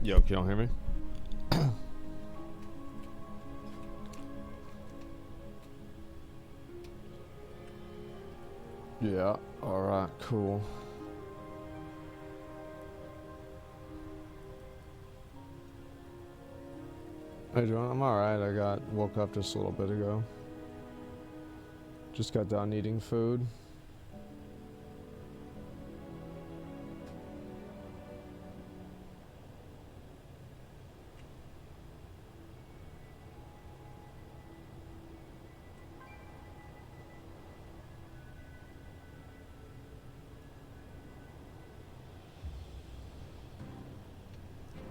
Yo, can y'all hear me? Yeah, alright, cool. How you doing? I'm alright. I woke up just a little bit ago. Just got done eating food.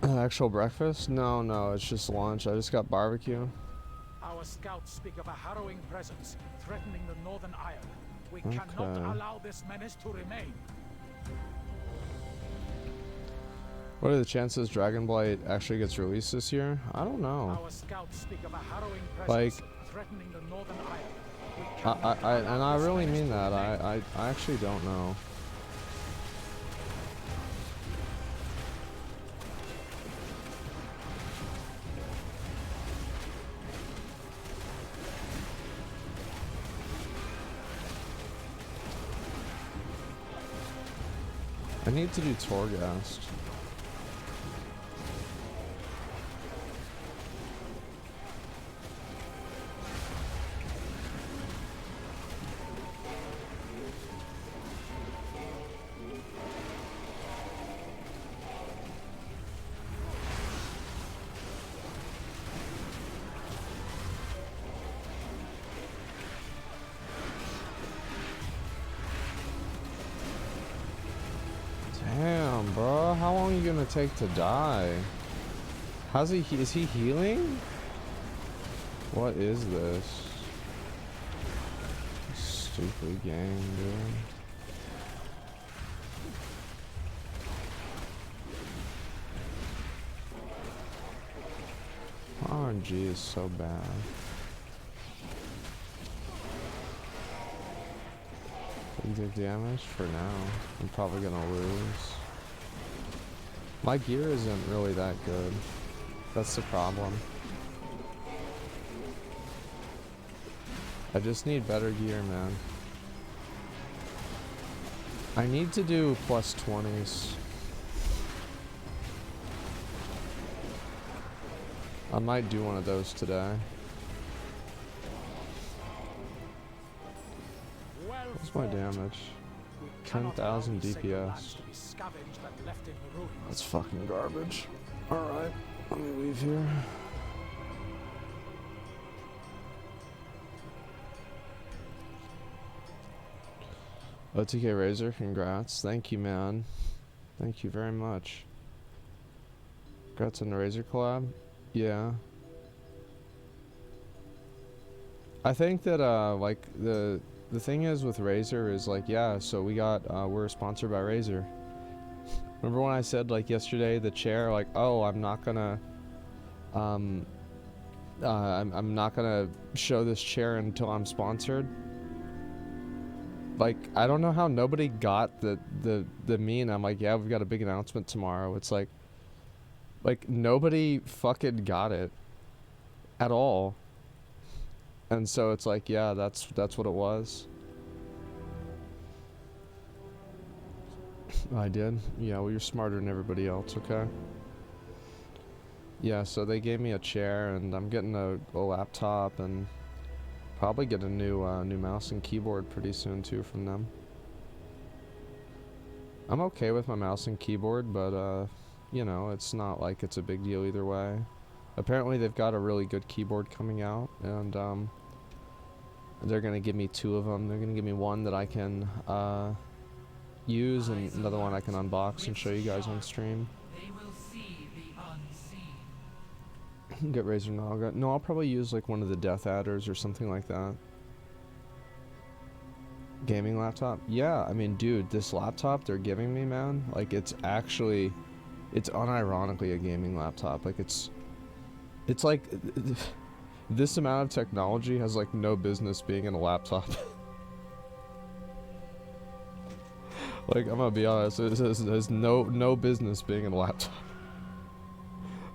Actual breakfast? No, it's just lunch. I just got barbecue. Our scouts speak of a harrowing presence threatening the Northern Isle. We cannot allow this menace to remain. What are the chances Dragonblight actually gets released this year? I don't know. Our scouts speak of a harrowing presence threatening the Northern Isle. I really mean that. I actually don't know. I need to do Torghast. Damn, bro. How long are you gonna take to die? Is he healing? What is this? Stupid game, dude. RNG is so bad. Take damage for now. I'm probably gonna lose. My gear isn't really that good. That's the problem. I just need better gear, man. I need to do plus 20s. I might do one of those today. What's my damage? 10,000 DPS. That's fucking garbage. Alright, let me leave here. OTK Razor, congrats. Thank you, man. Thank you very much. Congrats on the Razor collab. Yeah. I think that, like, the thing is with Razer is like, yeah, so we're sponsored by Razer. Remember when I said like yesterday, the chair, like, oh, I'm not gonna show this chair until I'm sponsored. Like, I don't know how nobody got the meme. I'm like, yeah, we've got a big announcement tomorrow. It's like nobody fucking got it at all. And so it's like, yeah, that's what it was. I did? Yeah, well, you're smarter than everybody else, okay? Yeah, so they gave me a chair, and I'm getting a laptop, and probably get a new mouse and keyboard pretty soon, too, from them. I'm okay with my mouse and keyboard, but, you know, it's not like it's a big deal either way. Apparently, they've got a really good keyboard coming out, and, they're gonna give me 2 of them. They're gonna give me one that I can use and another one I can unbox and show you guys on stream. Get Razer Naga. No, I'll probably use like one of the Death Adders or something like that. Gaming laptop? Yeah, I mean, dude, this laptop they're giving me, man, like it's unironically a gaming laptop. Like it's like this amount of technology has like no business being in a laptop. Like, I'm gonna be honest, there's no business being in a laptop.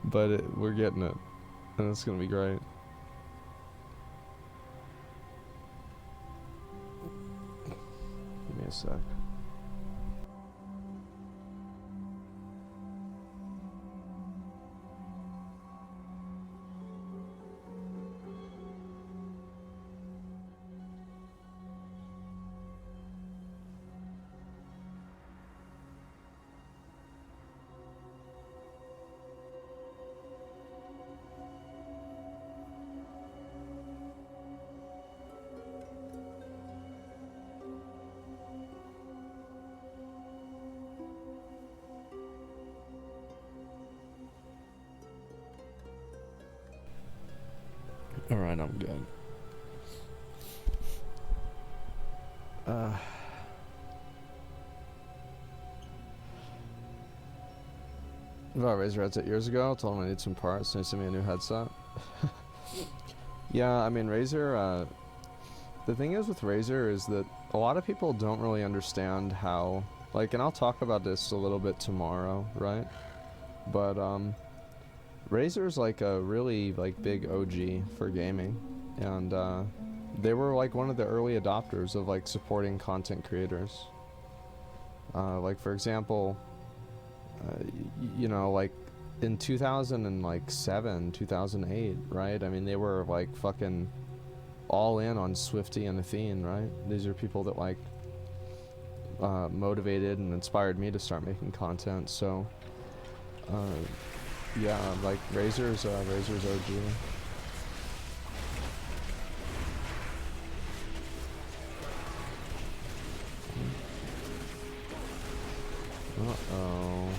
But we're getting it. And it's gonna be great. Give me a sec. Alright, I'm good. I bought a Razer headset years ago. Told him I need some parts, and he sent me a new headset. Yeah, I mean, Razer, the thing is with Razer is that a lot of people don't really understand how, like, and I'll talk about this a little bit tomorrow, right? But, Razer's like a really, like, big OG for gaming, and, they were, like, one of the early adopters of, like, supporting content creators. Like, for example, you know, like, in 2007, 2008, right? I mean, they were, like, fucking all in on Swifty and Athene, right? These are people that, like, motivated and inspired me to start making content, so, yeah, like, Razer's OG. Uh-oh.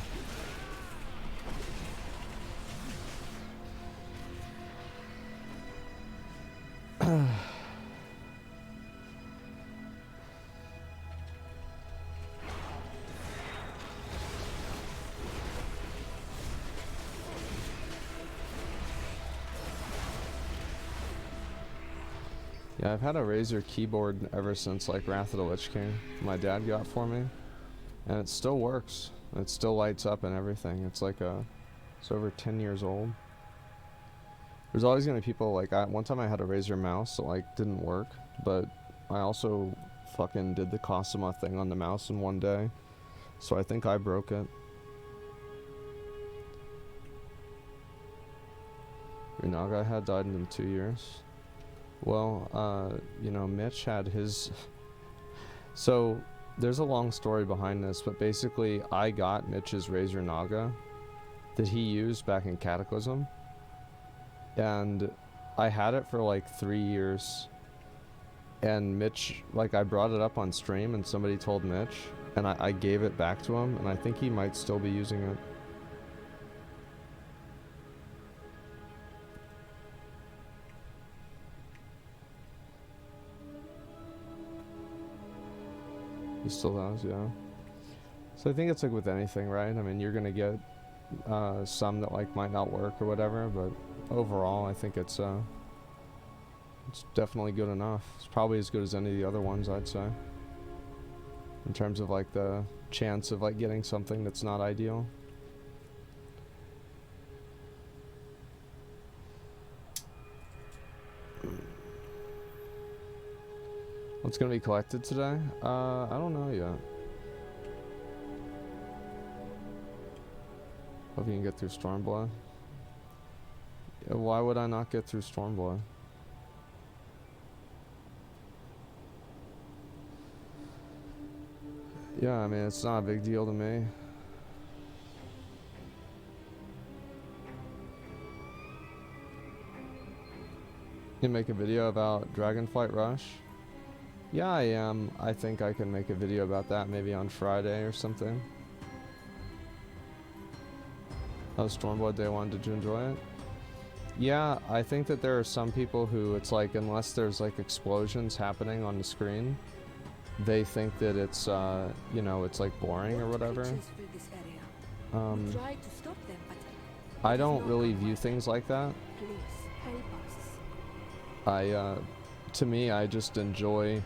Yeah, I've had a Razer keyboard ever since, like, Wrath of the Lich King. My dad got for me. And it still works. It still lights up and everything. It's like it's over 10 years old. There's always gonna be people, like, one time I had a Razer mouse that, like, didn't work, but I also fucking did the Cosima thing on the mouse in one day. So I think I broke it. Renaga had died in 2 years. Well, you know, Mitch had his... So, there's a long story behind this, but basically I got Mitch's Razer Naga that he used back in Cataclysm. And I had it for like 3 years. And Mitch, like, I brought it up on stream and somebody told Mitch, and I gave it back to him, and I think he might still be using it. He still does, yeah. So I think it's like with anything, right? I mean, you're gonna get some that, like, might not work or whatever, but overall I think it's definitely good enough. It's probably as good as any of the other ones, I'd say, in terms of, like, the chance of, like, getting something that's not ideal. What's gonna be collected today? I don't know yet. Hope you can get through Stormblood. Yeah, why would I not get through Stormblood? Yeah, I mean, it's not a big deal to me. You make a video about Dragonflight Rush? Yeah, I am. I think I can make a video about that maybe on Friday or something. How was Stormblood Day 1? Did you enjoy it? Yeah, I think that there are some people who, it's like, unless there's, like, explosions happening on the screen, they think that it's, you know, it's, like, boring or whatever. I don't really view things like that. To me, I just enjoy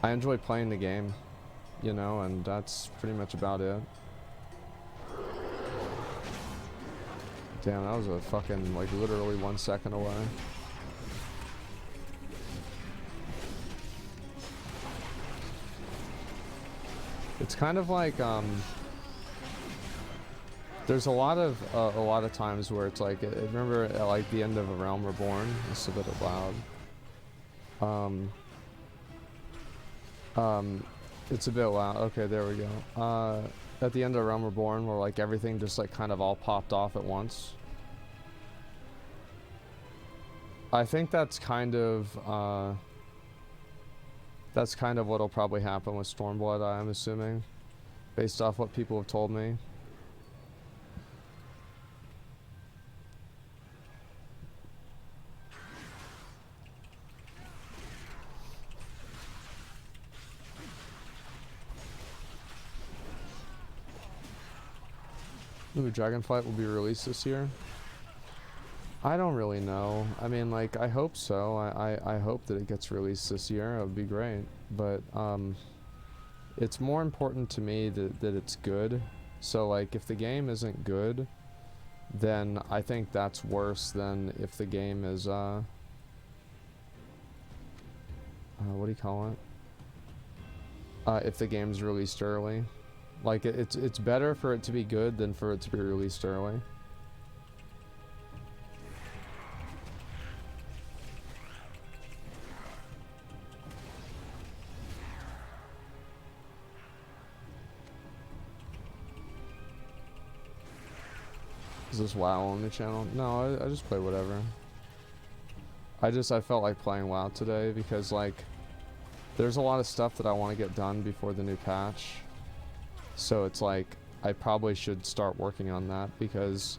playing the game. you know, and that's pretty much about it. Damn, that was a fucking, like, literally 1 second away. It's kind of like, there's a lot of times where it's like, remember at like the end of A Realm Reborn, it's a bit loud. It's a bit loud. Okay, there we go. At the end of Realm Reborn, where like everything just like kind of all popped off at once. I think that's kind of what'll probably happen with Stormblood, I'm assuming, based off what people have told me. Ooh, Dragonflight will be released this year? I don't really know. I mean, like, I hope so. I hope that it gets released this year. It would be great. But, it's more important to me that it's good. So, like, if the game isn't good, then I think that's worse than if the game is, what do you call it? If the game's released early. Like, it's better for it to be good than for it to be released early. Is this WoW on the channel? No, I just play whatever. I felt like playing WoW today because, like, there's a lot of stuff that I want to get done before the new patch. So it's like, I probably should start working on that, because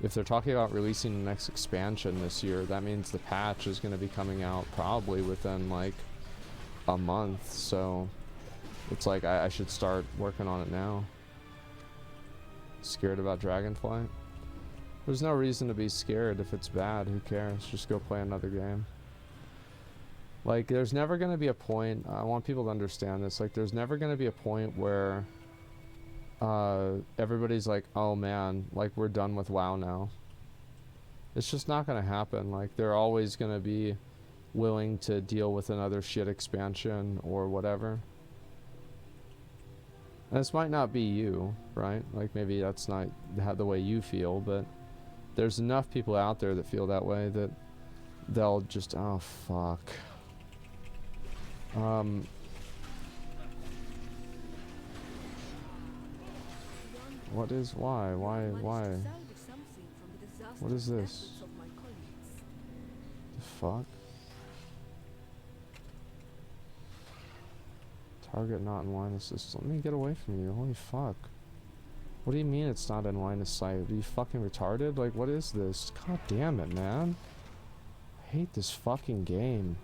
if they're talking about releasing the next expansion this year, that means the patch is going to be coming out probably within like a month. So it's like, I should start working on it now. Scared about Dragonflight? There's no reason to be scared. If it's bad, who cares? Just go play another game. Like, there's never going to be a point, I want people to understand this, like, there's never going to be a point where everybody's like, oh man, like, we're done with WoW now. It's just not going to happen. Like, they're always going to be willing to deal with another shit expansion or whatever. And this might not be you, right? Like, maybe that's not the way you feel, but there's enough people out there that feel that way that they'll just, oh fuck. What is, why? What is this? The fuck? Target not in line of sight. Let me get away from you. Holy fuck. What do you mean it's not in line of sight? Are you fucking retarded? Like, what is this? God damn it, man. I hate this fucking game.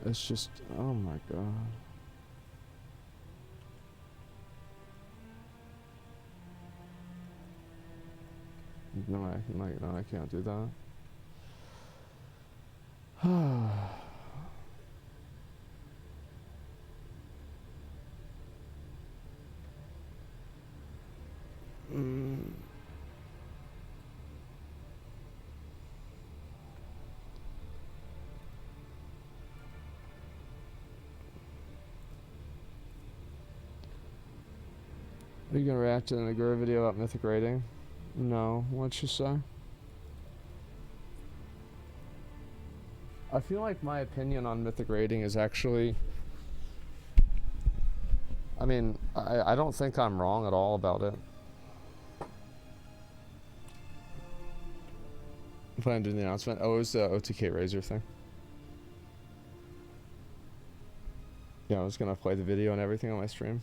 It's just, oh my god. No, I can't do that. Are you gonna react to an Agura video about mythic rating? No. What'd you say? I feel like my opinion on mythic rating is actually, I mean, I don't think I'm wrong at all about it. I'm planning to do the announcement. Oh, it was the OTK Razor thing. Yeah, I was gonna play the video and everything on my stream.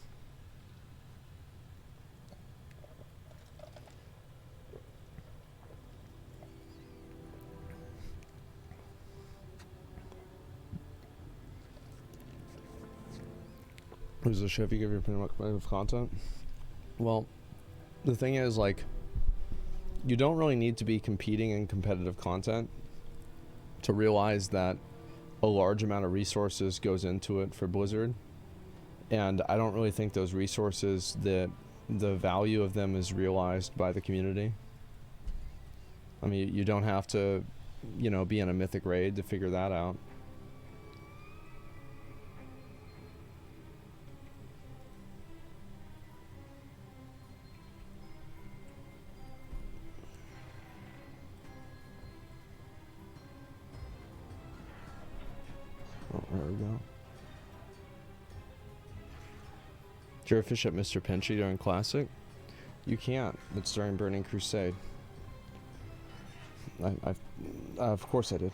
Who's the show if you give your opinion about competitive content? Well, the thing is, like, You don't really need to be competing in competitive content to realize that a large amount of resources goes into it for Blizzard, and I don't really think those resources, the value of them is realized by the community. I mean, you don't have to, you know, be in a mythic raid to figure that out. Oh, there we go. Did you ever fish up Mr. Pinchy during Classic? You can't. It's during Burning Crusade. Of course I did.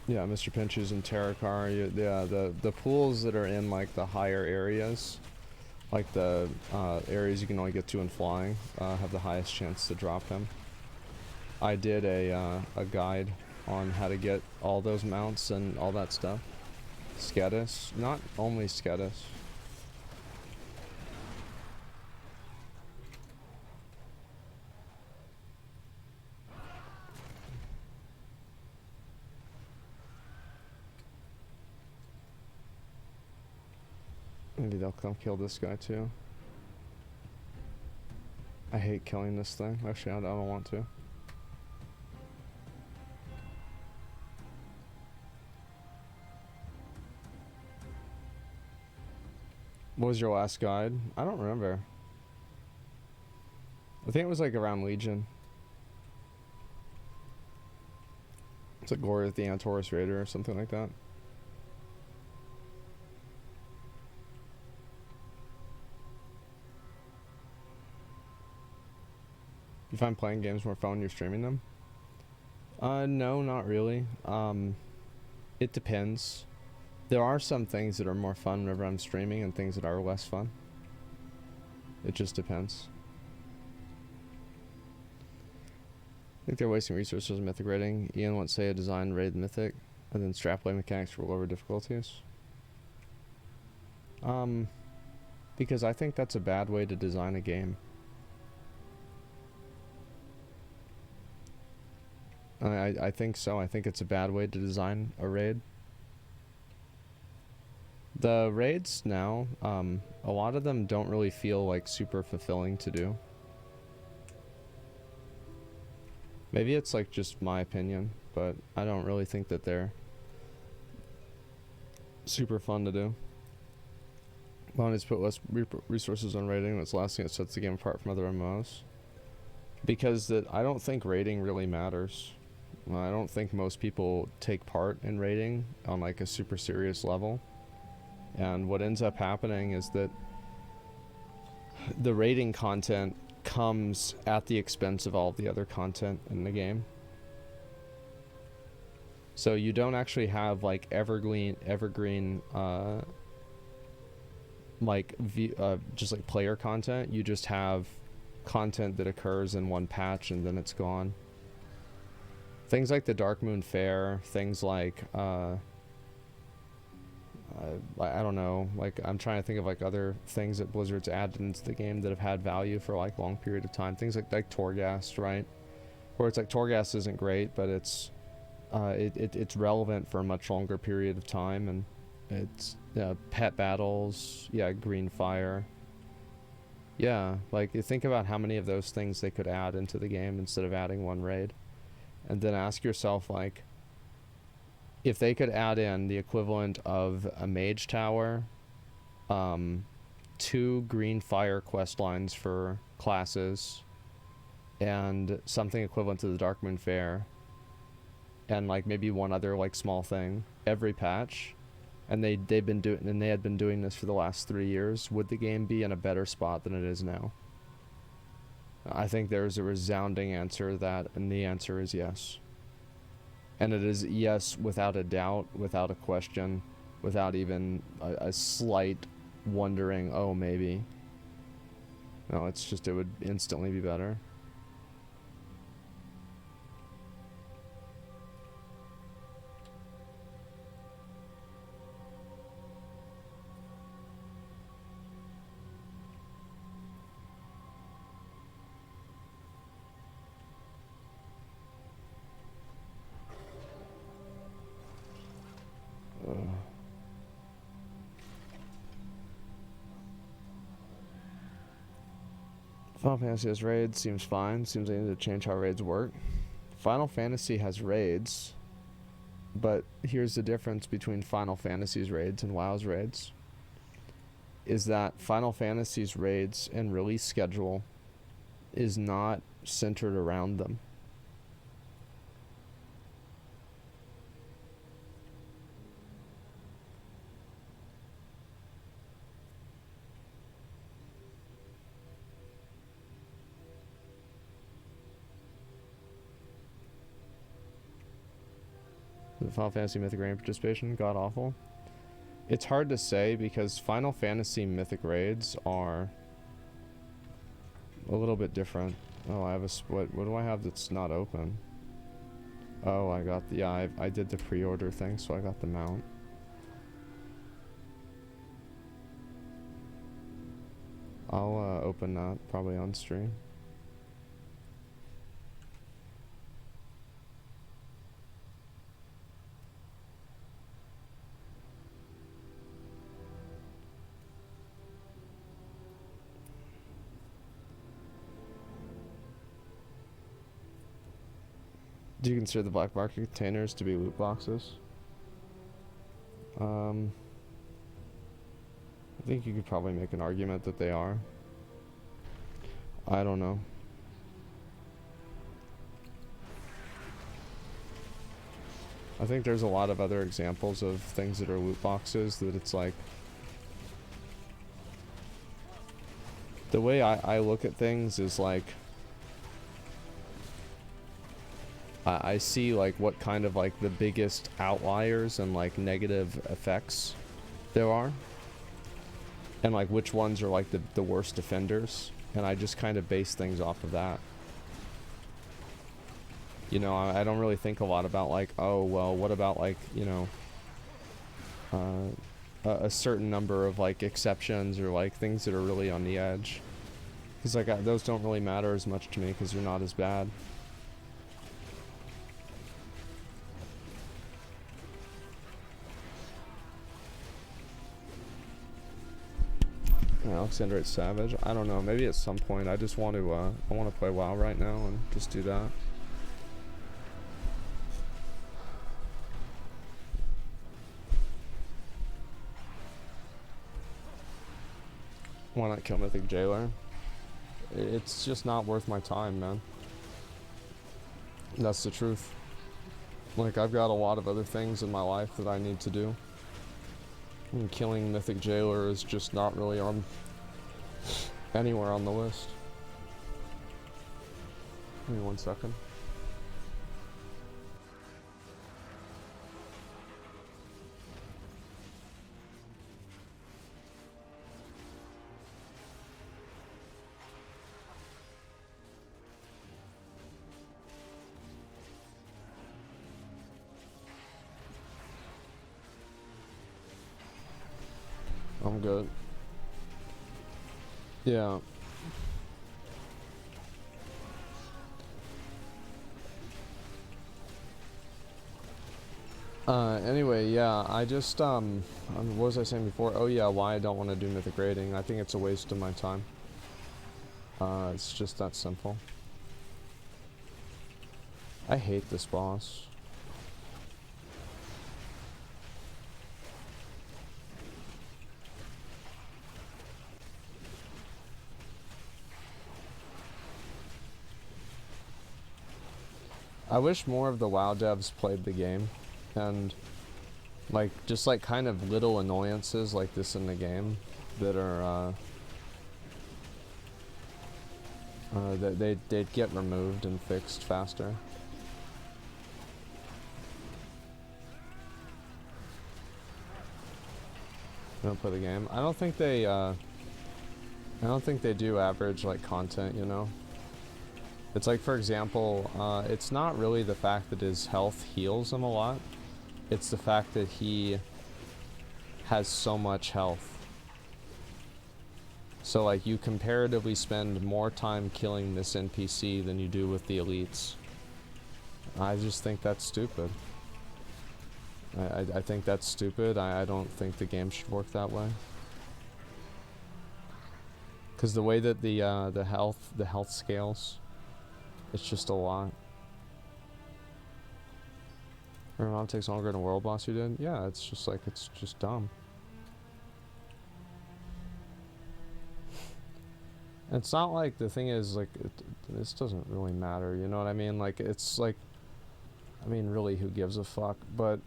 Yeah, Mr. Pinchy's in Terracar. Yeah, the pools that are in like the higher areas, like the areas you can only get to in flying, have the highest chance to drop him. I did a guide on how to get all those mounts and all that stuff. Skedis, not only Skedis. Maybe they'll come kill this guy too. I hate killing this thing. Actually, I don't want to. What was your last guide? I don't remember. I think it was like around Legion. It's like Glory of the Antorus Raider or something like that. You find playing games more fun when you're streaming them? No, not really. It depends. There are some things that are more fun whenever I'm streaming and things that are less fun. It just depends. I think they're wasting resources in mythic raiding. Ian wants to say a design raid mythic and then strapline mechanics for lower difficulties. Because I think that's a bad way to design a game. I think so. I think it's a bad way to design a raid. The raids now, a lot of them don't really feel like super fulfilling to do. Maybe it's like just my opinion, but I don't really think that they're super fun to do. Well, needs to put less resources on raiding. That's the last thing that sets the game apart from other MMOs. Because I don't think raiding really matters. I don't think most people take part in raiding on like a super serious level. And what ends up happening is that the raiding content comes at the expense of all the other content in the game. So you don't actually have like evergreen just like player content. You just have content that occurs in one patch and then it's gone. Things like the Dark Moon Fair, things like I don't know, like I'm trying to think of like other things that Blizzard's added into the game that have had value for like long period of time. Things like Torghast, right? Where it's like Torghast isn't great, but it's relevant for a much longer period of time, and it's pet battles, Green Fire. Yeah, like you think about how many of those things they could add into the game instead of adding one raid. And then ask yourself, like, if they could add in the equivalent of a mage tower, 2 green fire quest lines for classes, and something equivalent to the Dark Moon Fair, and like maybe one other like small thing every patch, and they had been doing this for the last 3 years, would the game be in a better spot than it is now? I think there's a resounding answer to that, and the answer is yes. And it is yes without a doubt, without a question, without even a slight wondering, oh, maybe. No, it's just, it would instantly be better. Final Fantasy has raids, seems fine. Seems they need to change how raids work. Final Fantasy has raids, but here's the difference between Final Fantasy's raids and WoW's raids. Is that Final Fantasy's raids and release schedule is not centered around them. The Final Fantasy Mythic Raid participation god awful. It's hard to say because Final Fantasy Mythic Raids are a little bit different. Oh, I have a what do I have that's not open? Oh, I got the I did the pre-order thing, so I got the mount. I'll open that probably on stream. Do you consider the black market containers to be loot boxes? I think you could probably make an argument that they are. I don't know. I think there's a lot of other examples of things that are loot boxes that it's like... The way I look at things is like... I see like what kind of like the biggest outliers and like negative effects there are, and like which ones are like the worst offenders, and I just kind of base things off of that. You know, I don't really think a lot about like, oh well, what about like, you know, a certain number of like exceptions or like things that are really on the edge, because like those don't really matter as much to me because they're not as bad. Alexander it's Savage. I don't know. Maybe at some point. I just want to. I want to play WoW right now and just do that. Why not kill Mythic Jailer? It's just not worth my time, man. That's the truth. Like I've got a lot of other things in my life that I need to do. And killing Mythic Jailer is just not really on anywhere on the list. Give me 1 second. I'm good. Yeah. Anyway, yeah, I just, what was I saying before? Oh yeah, why I don't want to do Mythic Raiding. I think it's a waste of my time. It's just that simple. I hate this boss. I wish more of the WoW devs played the game, and like just like kind of little annoyances like this in the game that are that they'd get removed and fixed faster. They don't play the game. I don't think they do average like content, you know. It's like, for example, it's not really the fact that his health heals him a lot. It's the fact that he has so much health. So like you comparatively spend more time killing this NPC than you do with the elites. I just think that's stupid. I think that's stupid. I don't think the game should work that way. Because the way that the health scales, it's just a lot. Your mom takes longer than a world boss you did? Yeah, it's just like, it's just dumb. It's not like, the thing is, like, this doesn't really matter, you know what I mean? Like, it's like, I mean, really, who gives a fuck? But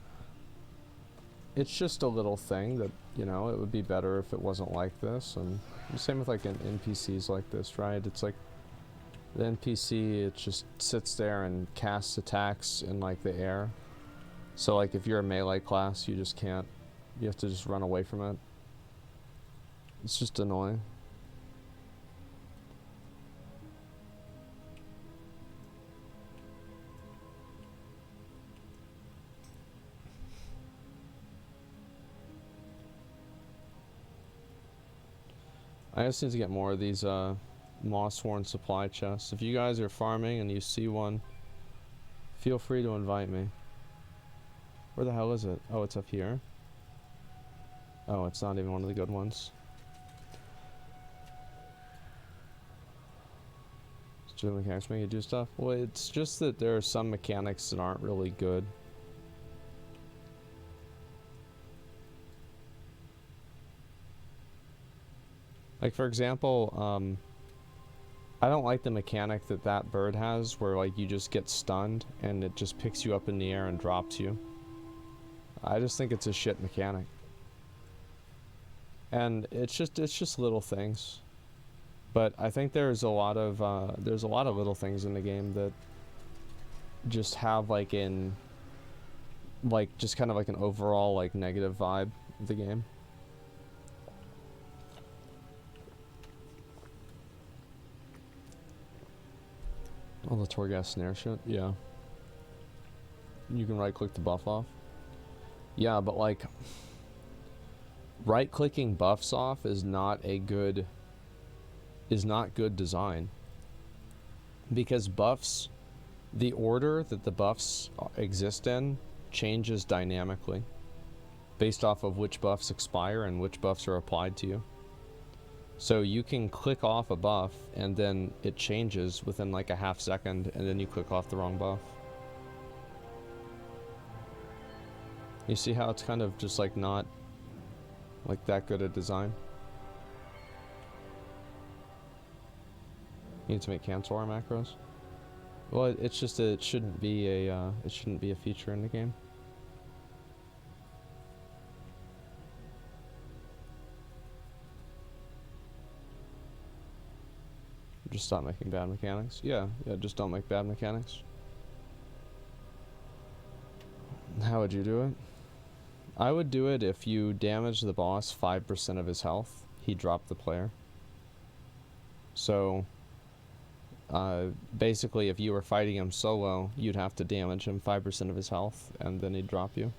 it's just a little thing that, you know, it would be better if it wasn't like this. And the same with, like, NPCs like this, right? It's like, the NPC, it just sits there and casts attacks in, like, the air. So, like, if you're a melee class, you just can't, you have to just run away from it. It's just annoying. I just need to get more of these moss-worn supply chests. If you guys are farming and you see one, feel free to invite me. Where the hell is it? Oh, it's up here. Oh, it's not even one of the good ones. Do the mechanics make you do stuff? Well, it's just that there are some mechanics that aren't really good. Like, for example, I don't like the mechanic that that bird has where, like, you just get stunned and it just picks you up in the air and drops you. I just think it's a shit mechanic. And it's just little things. But I think there's a lot of little things in the game that just have, like, just kind of like an overall, like, negative vibe of the game. Oh, the Torghast snare shit? Yeah. You can right-click the buff off. Yeah, but, like, right-clicking buffs off is not good design. Because buffs, the order that the buffs exist in changes dynamically based off of which buffs expire and which buffs are applied to you. So you can click off a buff and then it changes within like a half second and then you click off the wrong buff. You see how it's kind of just like not like that good a design? You need to make cancel our macros. Well, it's just it shouldn't be a feature in the game. Just stop making bad mechanics. Yeah, just don't make bad mechanics. How would you do it? I would do it if you damage the boss 5% of his health, he dropped the player. So, basically if you were fighting him solo, you'd have to damage him 5% of his health, and then he'd drop you.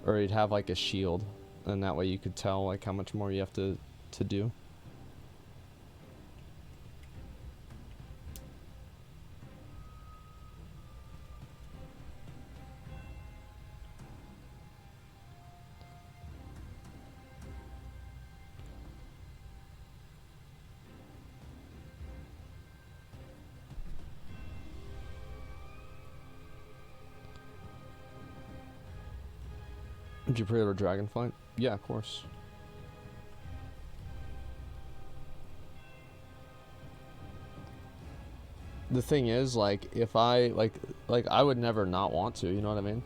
Or he'd have like a shield, and that way you could tell like how much more you have to do. Did you pre-order Dragonflight? Yeah, of course. The thing is, like, if I, like I would never not want to, you know what I mean?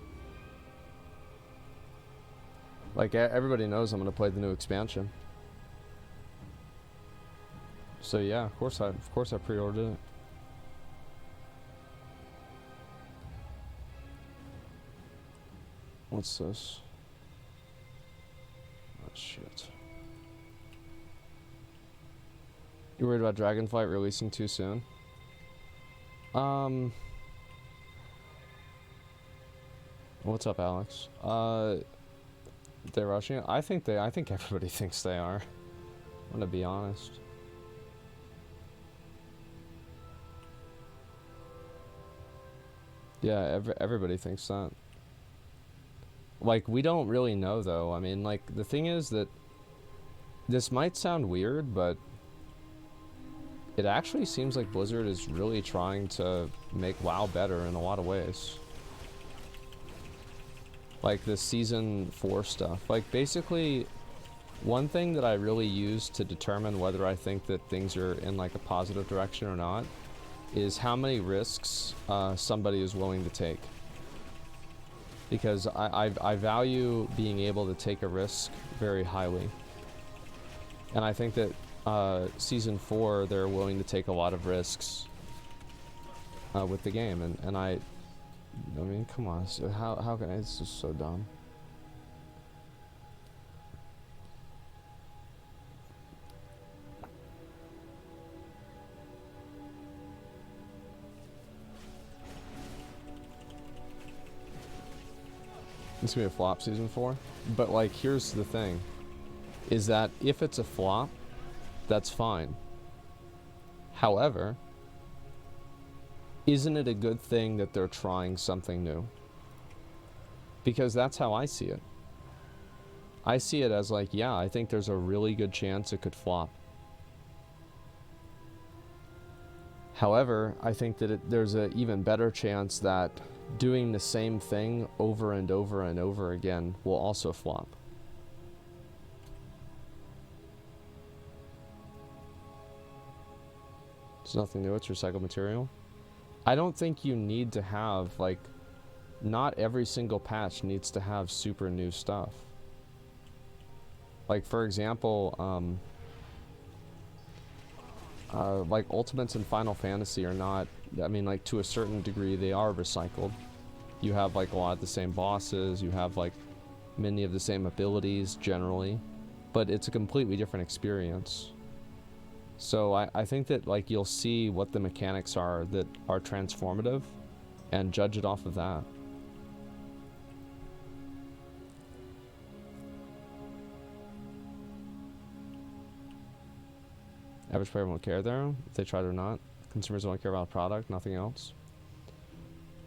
Like, everybody knows I'm gonna play the new expansion. So yeah, of course I pre-ordered it. What's this? Oh shit. You worried about Dragonflight releasing too soon? What's up, Alex? They're rushing it? I think everybody thinks they are. I'm gonna be honest. Yeah, everybody thinks that. Like, we don't really know, though. I mean, like, the thing is that This might sound weird, but it actually seems like Blizzard is really trying to make WoW better in a lot of ways. Like the Season 4 stuff. Like basically, one thing that I really use to determine whether I think that things are in like a positive direction or not is how many risks somebody is willing to take. Because I value being able to take a risk very highly. And I think that Season 4, they're willing to take a lot of risks with the game. And I mean, come on. So how can I? It's just so dumb. It's gonna be a flop Season 4. But like, here's the thing. Is that if it's a flop, that's fine. However, isn't it a good thing that they're trying something new? Because that's how I see it. I see it as like, yeah, I think there's a really good chance it could flop. However, I think that there's an even better chance that doing the same thing over and over and over again will also flop. It's nothing new, it's recycled material. I don't think you need to have, like, not every single patch needs to have super new stuff. Like, for example, like Ultimates and Final Fantasy are not, I mean, like, to a certain degree they are recycled. You have like a lot of the same bosses, you have like many of the same abilities generally, but it's a completely different experience. So I think that like you'll see what the mechanics are that are transformative and judge it off of that. Average player won't care though, if they tried or not. Consumers won't care about a product, nothing else.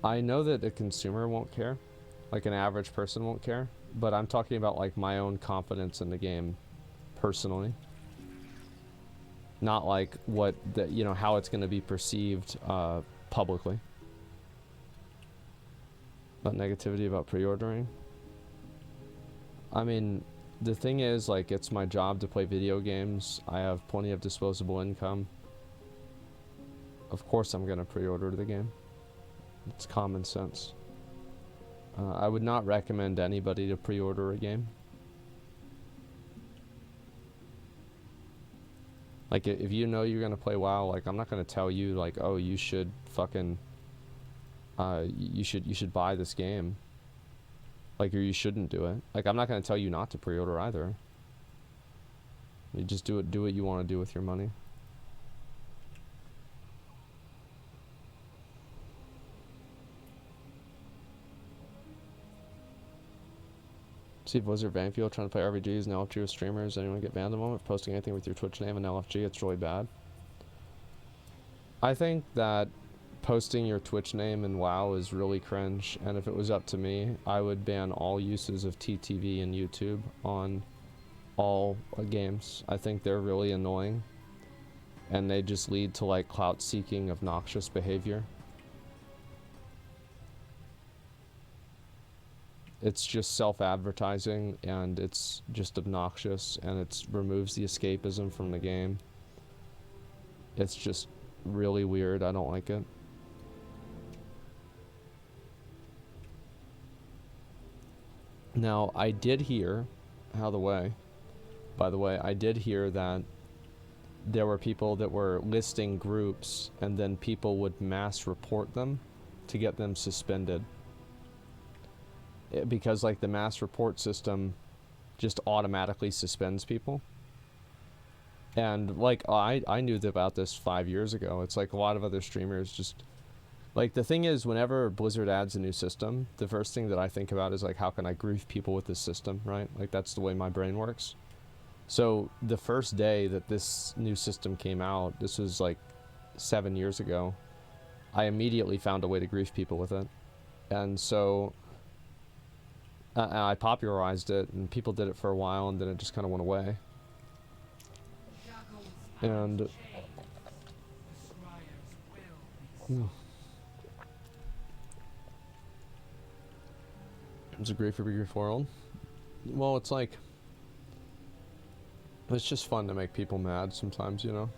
I know that a consumer won't care, like an average person won't care, but I'm talking about like my own confidence in the game personally. Not like what the, you know, how it's going to be perceived publicly. But negativity about pre-ordering. I mean, the thing is, like, it's my job to play video games. I have plenty of disposable income. Of course I'm going to pre-order the game. It's common sense. I would not recommend anybody to pre-order a game. Like, if you know you're gonna play WoW, like, I'm not gonna tell you, like, oh, you should fucking, you should buy this game. Like, or you shouldn't do it. Like, I'm not gonna tell you not to pre-order either. You just do what you want to do with your money. See Blizzard ban people trying to play RPGs and LFG with streamers. Anyone get banned at the moment for posting anything with your Twitch name and LFG? It's really bad. I think that posting your Twitch name in WoW is really cringe, and if it was up to me, I would ban all uses of TTV and YouTube on all games. I think they're really annoying, and they just lead to like clout-seeking, obnoxious behavior. It's just self-advertising, and it's just obnoxious, and it removes the escapism from the game. It's just really weird. I don't like it. Now, I did hear, by the way, I did hear that there were people that were listing groups, and then people would mass report them to get them suspended. Because like the mass report system just automatically suspends people. And like I knew about this 5 years ago. It's like a lot of other streamers just like, the thing is, whenever Blizzard adds a new system, the first thing that I think about is like, how can I grief people with this system, right? Like, that's the way my brain works. So the first day that this new system came out, this was like 7 years ago, I immediately found a way to grief people with it. And so I popularized it, and people did it for a while, and then it just kind of went away. And it's a great for grief world. Well, it's like, it's just fun to make people mad sometimes, you know?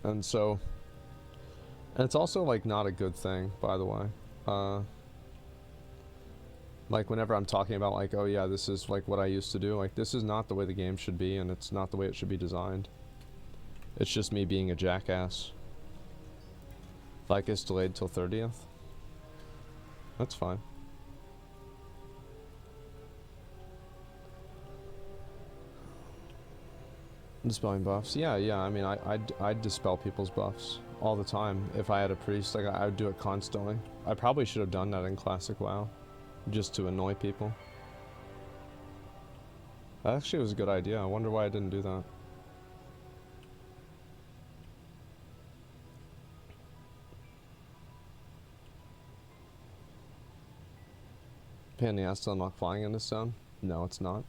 And so, and it's also like not a good thing, by the way. Like whenever I'm talking about like, oh yeah, this is like what I used to do, like this is not the way the game should be, and it's not the way it should be designed. It's just me being a jackass. Like it's delayed till 30th. That's fine. Dispelling buffs. Yeah, I mean, I'd dispel people's buffs all the time. If I had a priest, like I would do it constantly. I probably should have done that in Classic WoW. Just to annoy people. That actually was a good idea. I wonder why I didn't do that. Pain in the ass to unlock flying in this zone? No, it's not.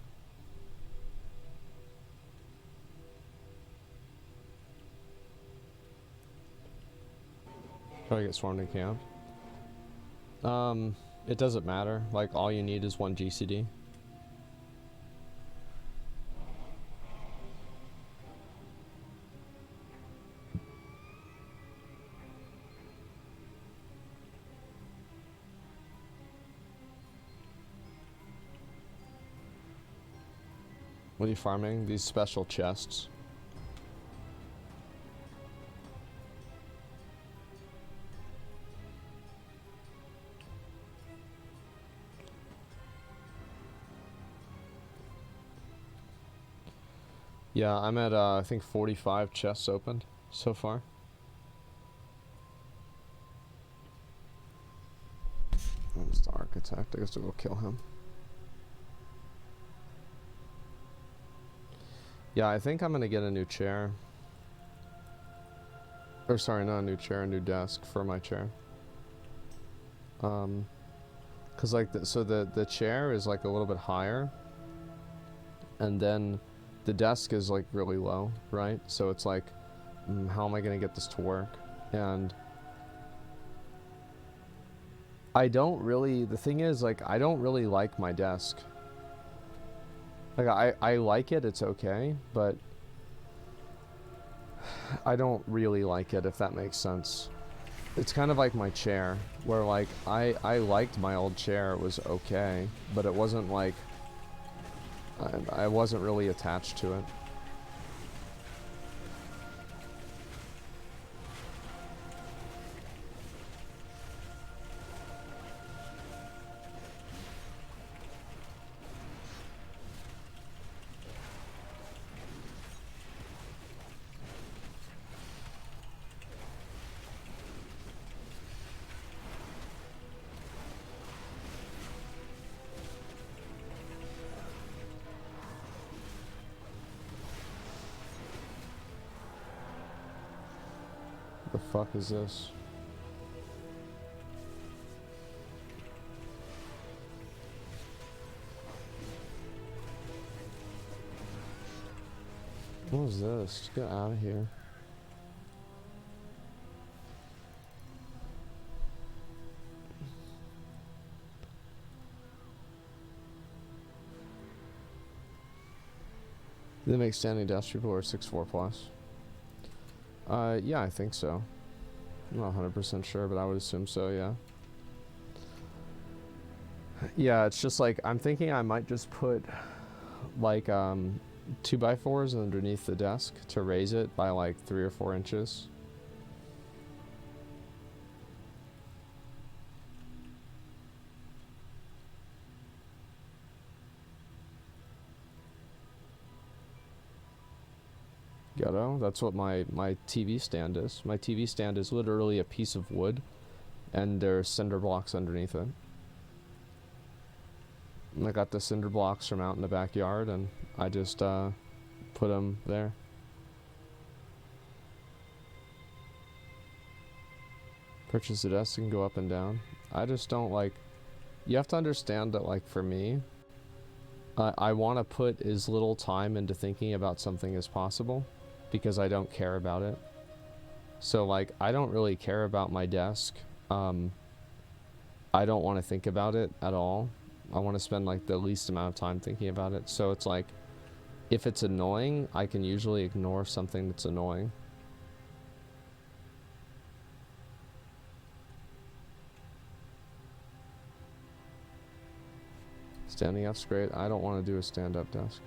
Probably get swarmed in camp. It doesn't matter. Like, all you need is one GCD. What are you farming? These special chests. Yeah, I'm at, I think 45 chests opened so far. That's the architect. I guess I'll go kill him. Yeah, I think I'm gonna get a new chair. Or sorry, not a new chair, a new desk for my chair. Cause like, so the chair is like a little bit higher. And then the desk is like really low, right? So it's like, how am I gonna get this to work? And I don't really, the thing is like, I don't really like my desk. Like I like it, it's okay, but I don't really like it, if that makes sense. It's kind of like my chair, where like, I liked my old chair, it was okay, but it wasn't like, I wasn't really attached to it. The fuck is this? What is this? Just get out of here. They make standing desk people are 6'4" plus. Yeah, I think so. I'm not 100% sure, but I would assume so, yeah. Yeah, it's just like, I'm thinking I might just put, like, 2x4s underneath the desk to raise it by, like, 3 or 4 inches. Ghetto. That's what my TV stand is. My TV stand is literally a piece of wood, and there's cinder blocks underneath it. And I got the cinder blocks from out in the backyard, and I just put them there. Purchase the desk and go up and down. I just don't like. You have to understand that, like, for me, I want to put as little time into thinking about something as possible. because I don't care about it. So like, I don't really care about my desk. I don't want to think about it at all. I want to spend like the least amount of time thinking about it. So it's like, if it's annoying, I can usually ignore something that's annoying. Standing up's great. I don't want to do a stand-up desk.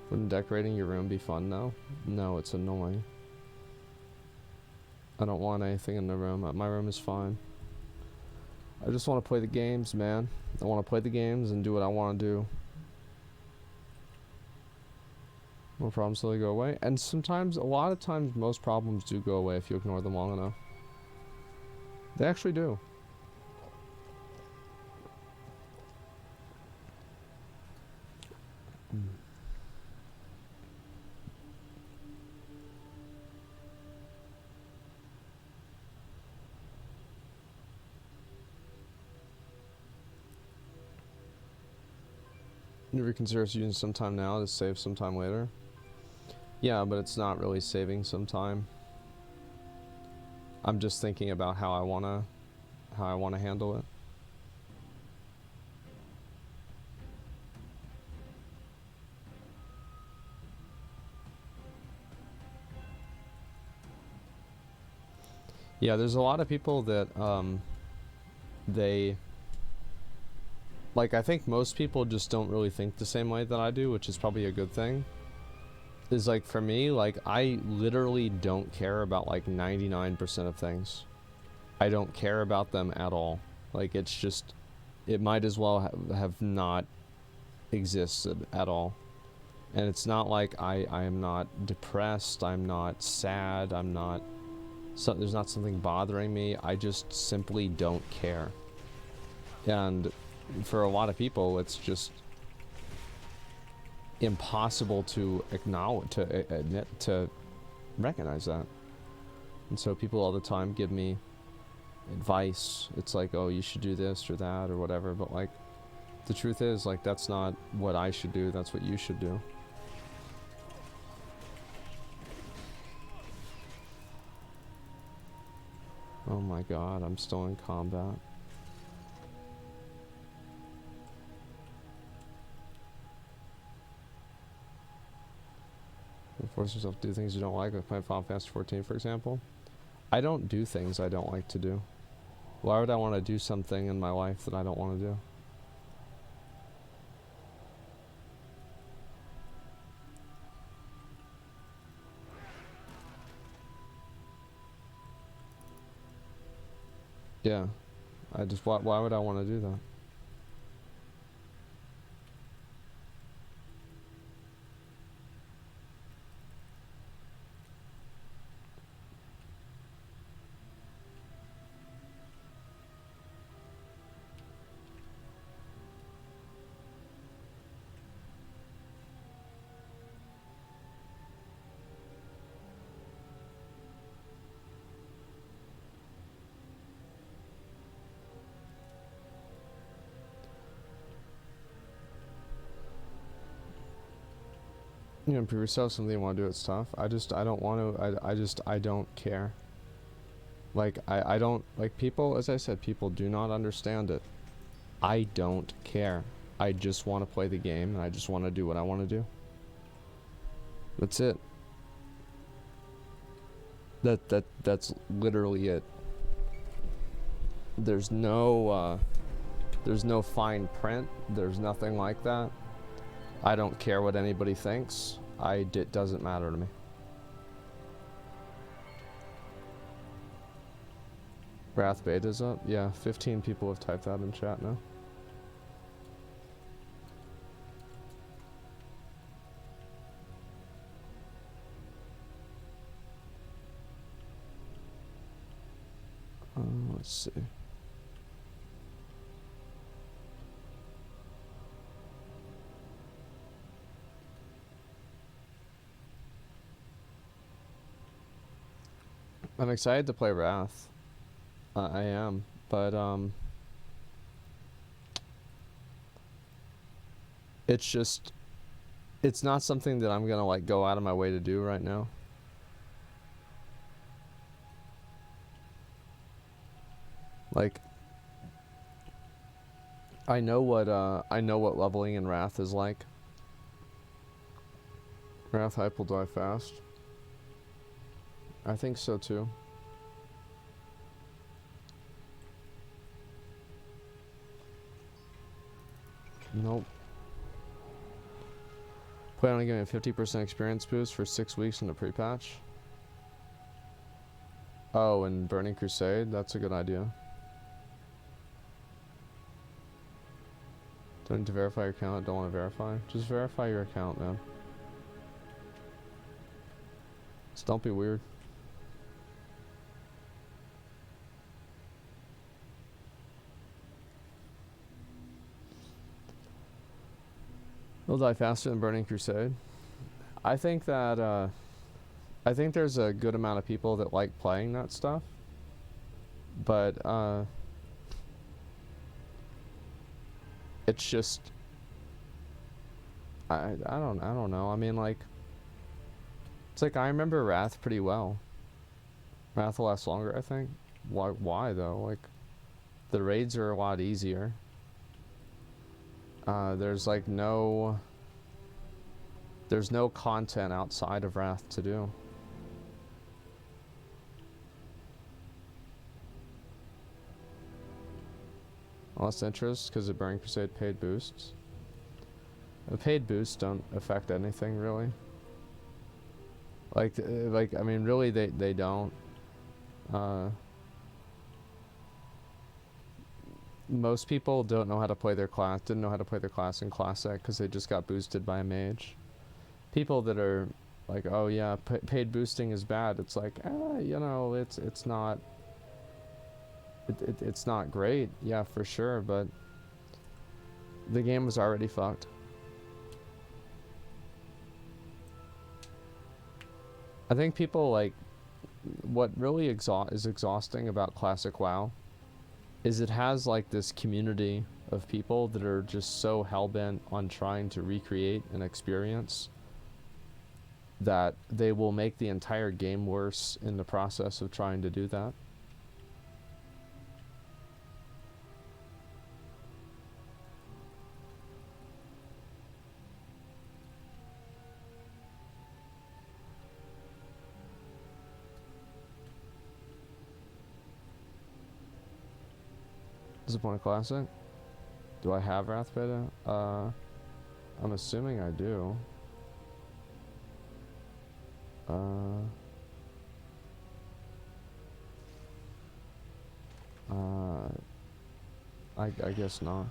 Wouldn't decorating your room be fun though? No, it's annoying. I don't want anything in the room. My room is fine. I just want to play the games, man. I want to play the games and do what I want to do. More problems slowly go away. And sometimes, a lot of times, most problems do go away if you ignore them long enough. They actually do. You ever consider using some time now to save some time later? Yeah, but it's not really saving some time. I'm just thinking about how I wanna handle it. Yeah, there's a lot of people that they like, I think most people just don't really think the same way that I do, which is probably a good thing. Is like, for me, like, I literally don't care about like 99% of things. I don't care about them at all. Like, it's just, it might as well have not existed at all. And it's not like I am not depressed, I'm not sad, I'm not, so there's not something bothering me. I just simply don't care. And for a lot of people, it's just impossible to acknowledge, to admit, to recognize that. And so people all the time give me advice. It's like, oh, you should do this or that or whatever. But like, the truth is, like, that's not what I should do. That's what you should do. Oh my god, I'm still in combat. Force yourself to do things you don't like playing Final Fantasy 14, for example. I don't do things I don't like to do. Why would I want to do something in my life that I don't want to do? Yeah. I just, why would I want to do that? You know, improve yourself, something you want to do, it's tough. I don't want to, I don't care. Like, I don't, like, people, as I said, people do not understand it. I don't care. I just want to play the game, and I just want to do what I want to do. That's it. That's literally it. There's no fine print. There's nothing like that. I don't care what anybody thinks. It doesn't matter to me. Wrath beta's up? Yeah, 15 people have typed that in chat now. Let's see. I'm excited to play Wrath. I am, but It's just, it's not something that I'm gonna like go out of my way to do right now. Like, I know what leveling in Wrath is like. Wrath hype will die fast. I think so too. Nope. Plan on getting a 50% experience boost for 6 weeks in the pre-patch. Oh, and Burning Crusade? That's a good idea. Don't need to verify your account, don't want to verify. Just verify your account, man. Just don't be weird. It'll die faster than Burning Crusade. I think that, I think there's a good amount of people that like playing that stuff. But, it's just, I don't know. I mean, like, it's like I remember Wrath pretty well. Wrath will last longer, I think. Why though? Like, the raids are a lot easier. There's like there's no content outside of Wrath to do. Less interest because of Burning Crusade paid boosts. The paid boosts don't affect anything really. Like I mean, really, they don't. Most people don't know how to play their class. Didn't know how to play their class in Classic because they just got boosted by a mage. People that are like, oh yeah, paid boosting is bad. It's like, you know, it's not. It's not great, yeah, for sure, but the game was already fucked. I think people like, what really is exhausting about Classic WoW is it has like this community of people that are just so hell-bent on trying to recreate an experience that they will make the entire game worse in the process of trying to do that. Disappointed Classic? Do I have Wrath Beta? I'm assuming I do. I guess not.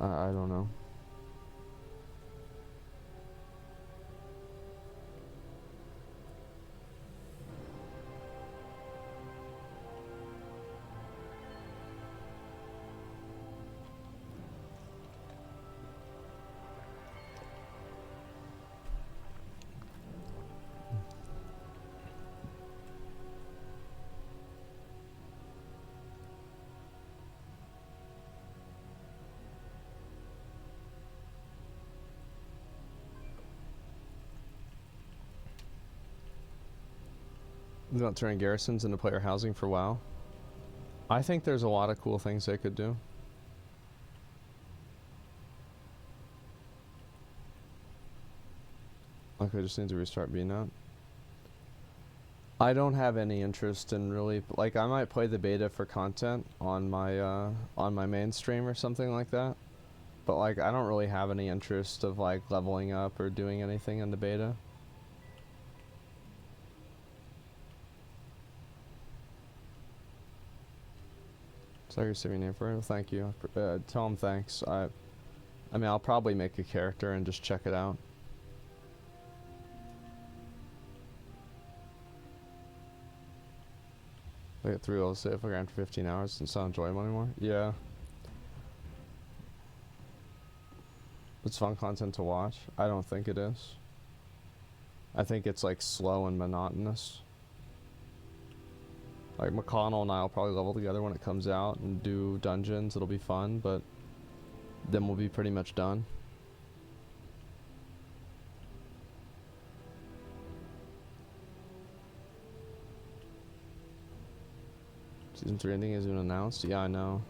I don't know. They're not turning garrisons into player housing for WoW. I think there's a lot of cool things they could do. Okay, just need to restart BNet. I don't have any interest in really, like, I might play the beta for content on my main stream or something like that. But like, I don't really have any interest of like leveling up or doing anything in the beta. So you're saving name for him. Thank you. Tell him thanks. I mean, I'll probably make a character and just check it out. I get 3 levels safe. I ran for 15 hours and it's not enjoyable anymore. Yeah. It's fun content to watch. I don't think it is. I think it's like slow and monotonous. Like McConnell and I'll probably level together when it comes out and do dungeons. It'll be fun, but then we'll be pretty much done. Season 3 ending has been announced. Yeah, I know.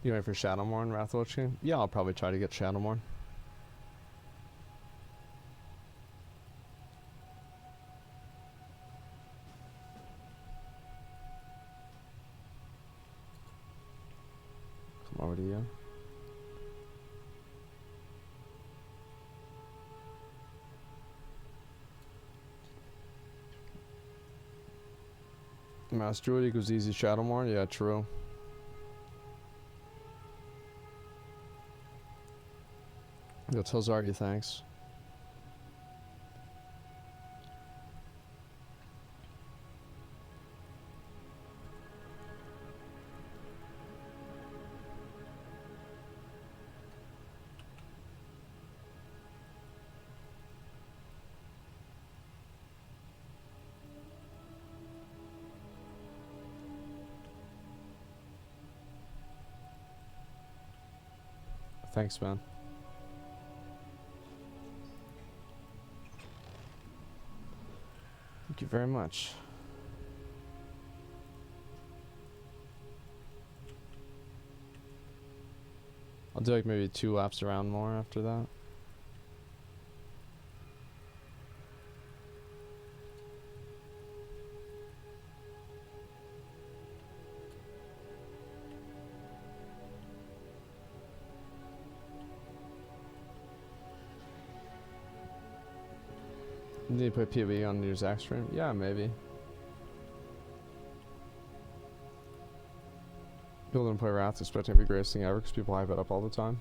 You wait for Shadowmourne, Wrathwatch? Yeah, I'll probably try to get Shadowmourne. Come over to you. Mass Druid equals easy Shadowmourne? Yeah, true. Yo, tell Zarty thanks. Thanks, man. Thank you very much. I'll do like maybe 2 laps around more after that. Did you put PvE on your Zack stream? Yeah, maybe. People didn't play Wrath expecting it to be the greatest thing ever because people hype it up all the time.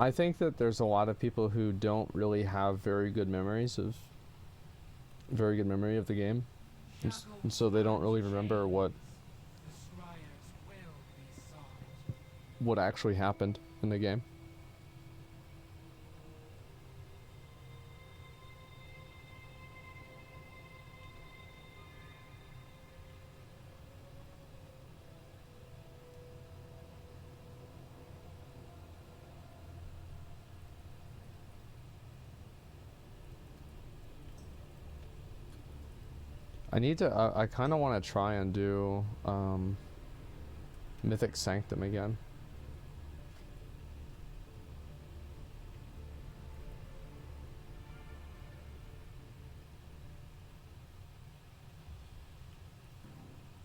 I think that there's a lot of people who don't really have very good memory of the game. And so they don't really remember what actually happened in the game. I kind of want to try and do Mythic Sanctum again.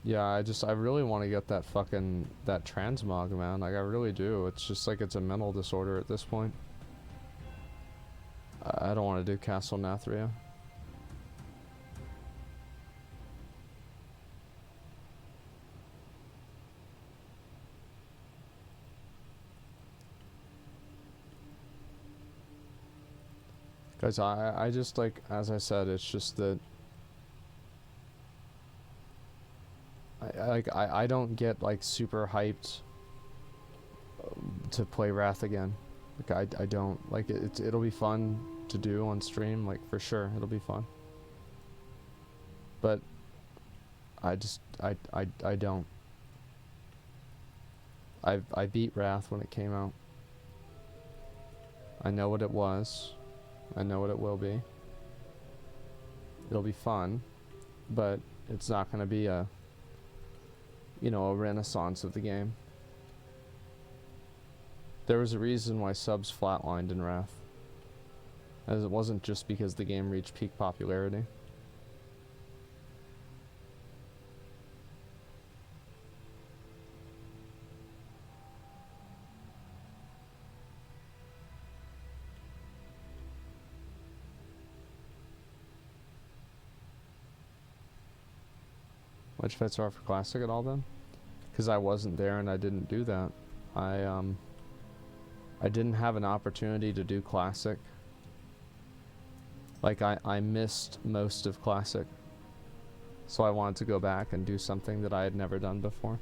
Yeah, I really want to get that transmog, man. Like, I really do. It's just like it's a mental disorder at this point. I don't want to do Castle Nathria. Guys, I just, like, as I said, it's just that I don't get, like, super hyped to play Wrath again. Like, I don't. Like, it'll be fun to do on stream, like, for sure. It'll be fun. But I don't. I beat Wrath when it came out. I know what it was. I know what it will be. It'll be fun, but it's not going to be a, you know, a renaissance of the game. There was a reason why subs flatlined in Wrath, as it wasn't just because the game reached peak popularity. Which fits are for Classic at all then? Because I wasn't there and I didn't do that. I didn't have an opportunity to do Classic. Like, I missed most of Classic. So I wanted to go back and do something that I had never done before.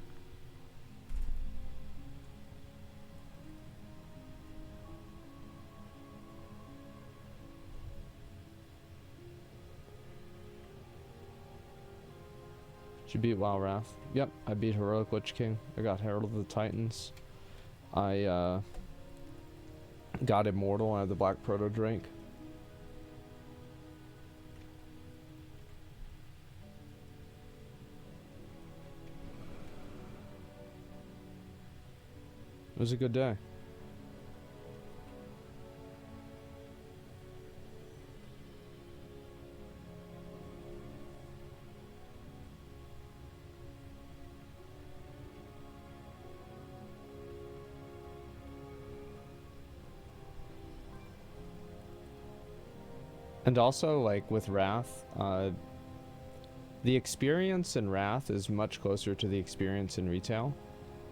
Did you beat WoW Wrath? Yep, I beat Heroic Lich King. I got Herald of the Titans. I got Immortal. I had the Black Proto Drake. It was a good day. And also, like, with Wrath, the experience in Wrath is much closer to the experience in retail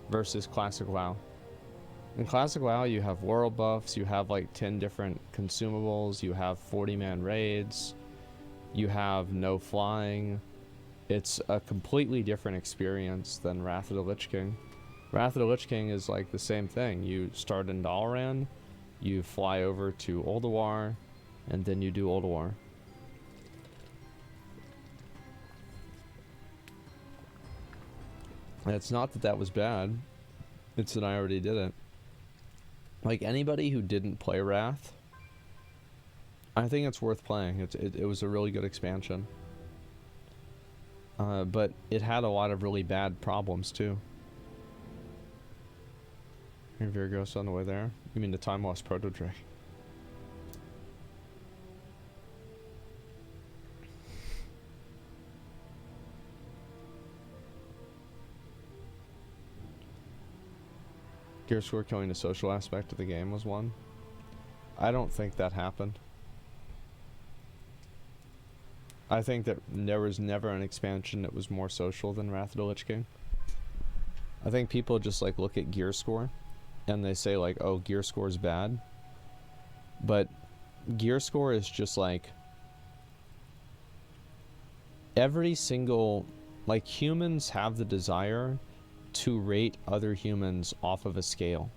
versus Classic WoW. In Classic WoW, you have world buffs, you have like 10 different consumables, you have 40-man raids, you have no flying. It's a completely different experience than Wrath of the Lich King. Wrath of the Lich King is like the same thing. You start in Dalaran, you fly over to Ulduar, and then you do Ulduar. And it's not that that was bad, it's that I already did it. Like, anybody who didn't play Wrath, I think it's worth playing. It was a really good expansion. But it had a lot of really bad problems too. Here, Virgos on the way there. You mean the Time Lost Proto Drake? Gearscore killing the social aspect of the game was one. I don't think that happened. I think that there was never an expansion that was more social than Wrath of the Lich King. I think people just like look at Gearscore and they say like, oh, Gearscore is bad. But Gearscore is just like every single, like, humans have the desire to rate other humans off of a scale.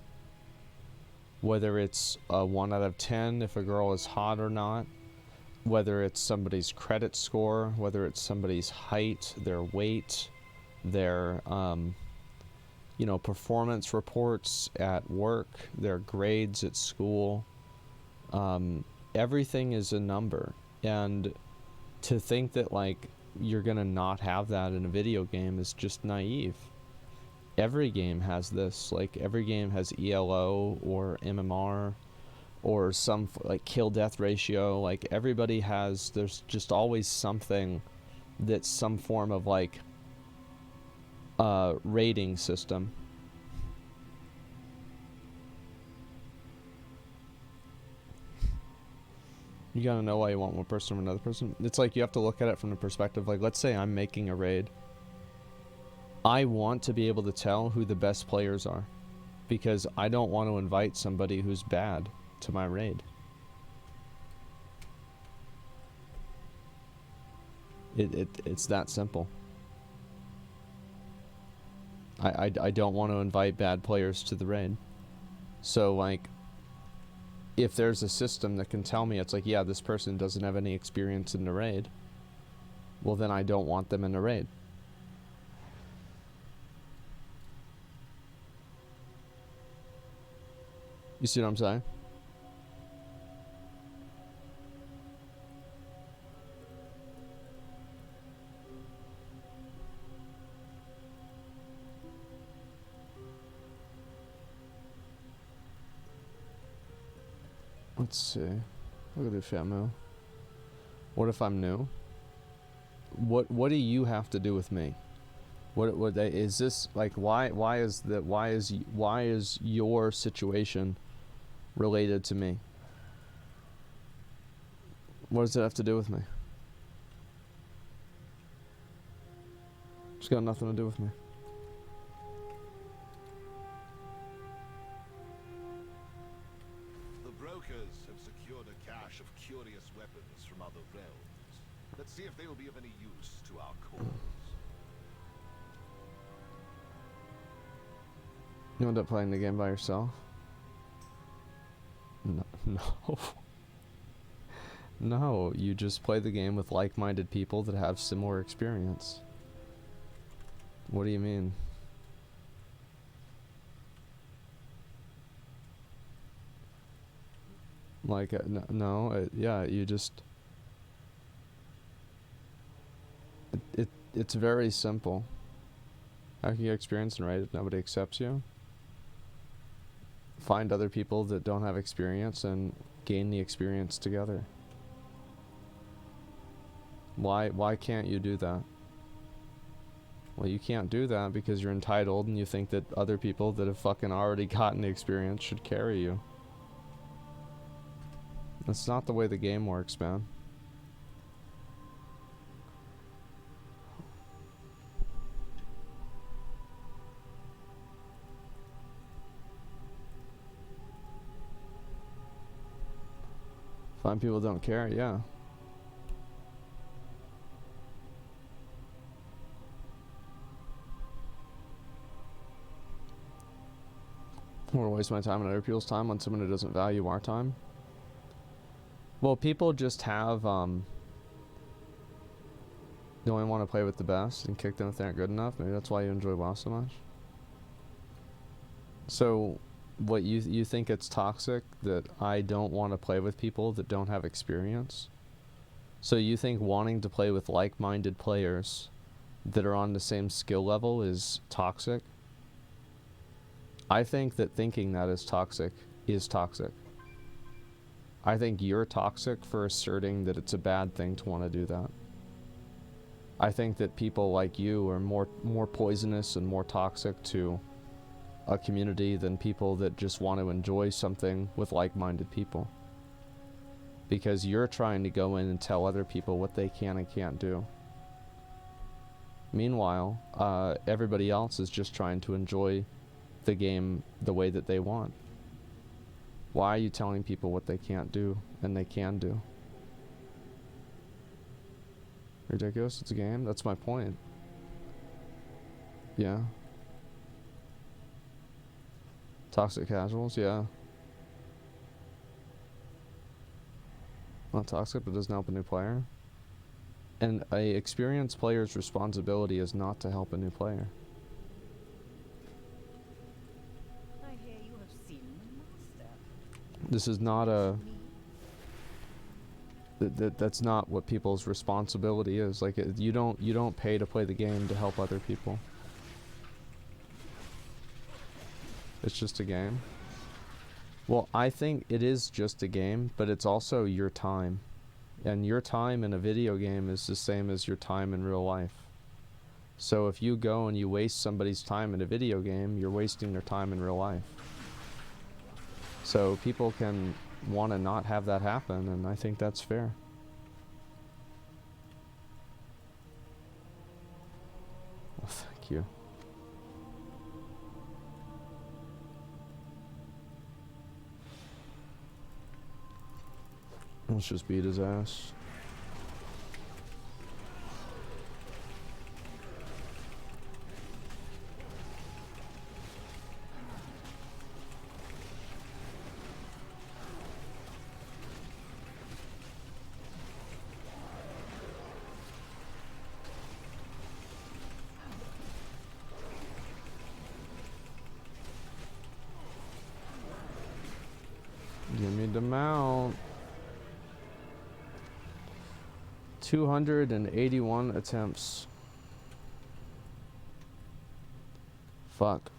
Whether it's a 1 out of 10 if a girl is hot or not, whether it's somebody's credit score, whether it's somebody's height, their weight, their you know, performance reports at work, their grades at school. Everything is a number, and to think that like you're gonna not have that in a video game is just naive. Every game has this. Like, every game has ELO or MMR or some like kill death ratio. Like, everybody has, there's just always something that's some form of like rating system. You gotta know why you want one person or another person. It's like you have to look at it from the perspective, like, let's say I'm making a raid. I want to be able to tell who the best players are, because I don't want to invite somebody who's bad to my raid. It's that simple. I don't want to invite bad players to the raid. So, like, if there's a system that can tell me, it's like, yeah, this person doesn't have any experience in the raid, well, then I don't want them in the raid. You see what I'm saying? Let's see. Look at the Famu. What if I'm new? What do you have to do with me? What is this like? Why is your situation related to me? What does it have to do with me? It's got nothing to do with me. The brokers have secured a cache of curious weapons from other realms that See if they will be of any use to our cause. You end up playing the game by yourself? No. No. No, you just play the game with like-minded people that have similar experience. What do you mean? Like, no, yeah, you just... It's very simple. How can you get experience and write if nobody accepts you? Find other people that don't have experience and gain the experience together. Why can't you do that? Well, you can't do that because you're entitled and you think that other people that have fucking already gotten the experience should carry you. That's not the way the game works, man. Find people that don't care, yeah. I don't want to waste my time and other people's time on someone who doesn't value our time. Well, people just have, they only want to play with the best and kick them if they aren't good enough. Maybe that's why you enjoy WoW so much. So, what you think it's toxic that I don't want to play with people that don't have experience? So you think wanting to play with like-minded players that are on the same skill level is toxic? I think that thinking that is toxic is toxic. I think you're toxic for asserting that it's a bad thing to want to do that. I think that people like you are more poisonous and more toxic to a community than people that just want to enjoy something with like-minded people. Because you're trying to go in and tell other people what they can and can't do. Meanwhile, everybody else is just trying to enjoy the game the way that they want. Why are you telling people what they can't do and they can do? Ridiculous, it's a game? That's my point. Yeah. Toxic casuals, yeah. Not toxic, but doesn't help a new player. And a experienced player's responsibility is not to help a new player. I hear you have seen the master. This is not a... That's not what people's responsibility is. Like, you don't pay to play the game to help other people. It's just a game. Well, I think it is just a game, but it's also your time. And your time in a video game is the same as your time in real life. So if you go and you waste somebody's time in a video game, you're wasting their time in real life. So people can want to not have that happen, and I think that's fair. Well, thank you. Let's just beat his ass. Give me the mount. 281 attempts. Fuck.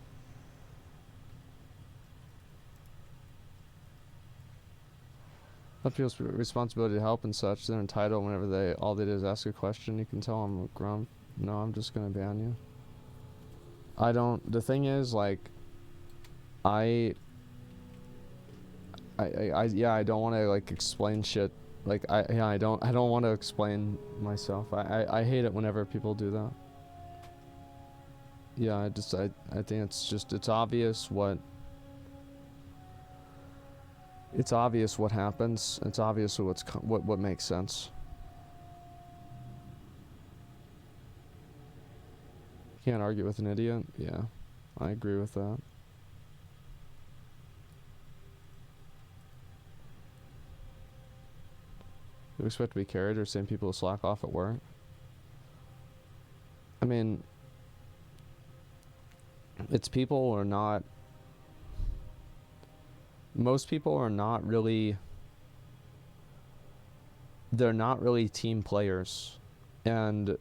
Let people's responsibility to help and such. They're entitled whenever all they do is ask a question. You can tell them, Grump, no, I'm just gonna ban you. The thing is, like, I don't want to, like, explain shit. Like, I don't want to explain myself. I hate it whenever people do that. Yeah, I think it's obvious what happens. It's obvious what makes sense. Can't argue with an idiot. Yeah, I agree with that. You expect to be carried or same people who slack off at work? I mean, it's people who are not... Most people are not really... They're not really team players. And,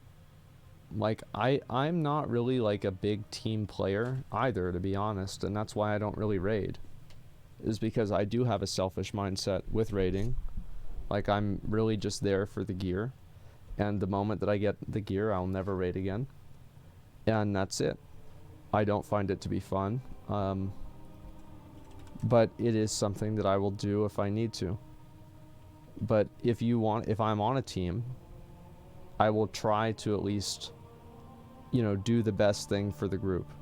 like, I'm not really, like, a big team player either, to be honest. And that's why I don't really raid. Is because I do have a selfish mindset with raiding. Like, I'm really just there for the gear. And the moment that I get the gear, I'll never raid again. And that's it. I don't find it to be fun. But it is something that I will do if I need to. But if I'm on a team, I will try to at least, you know, do the best thing for the group.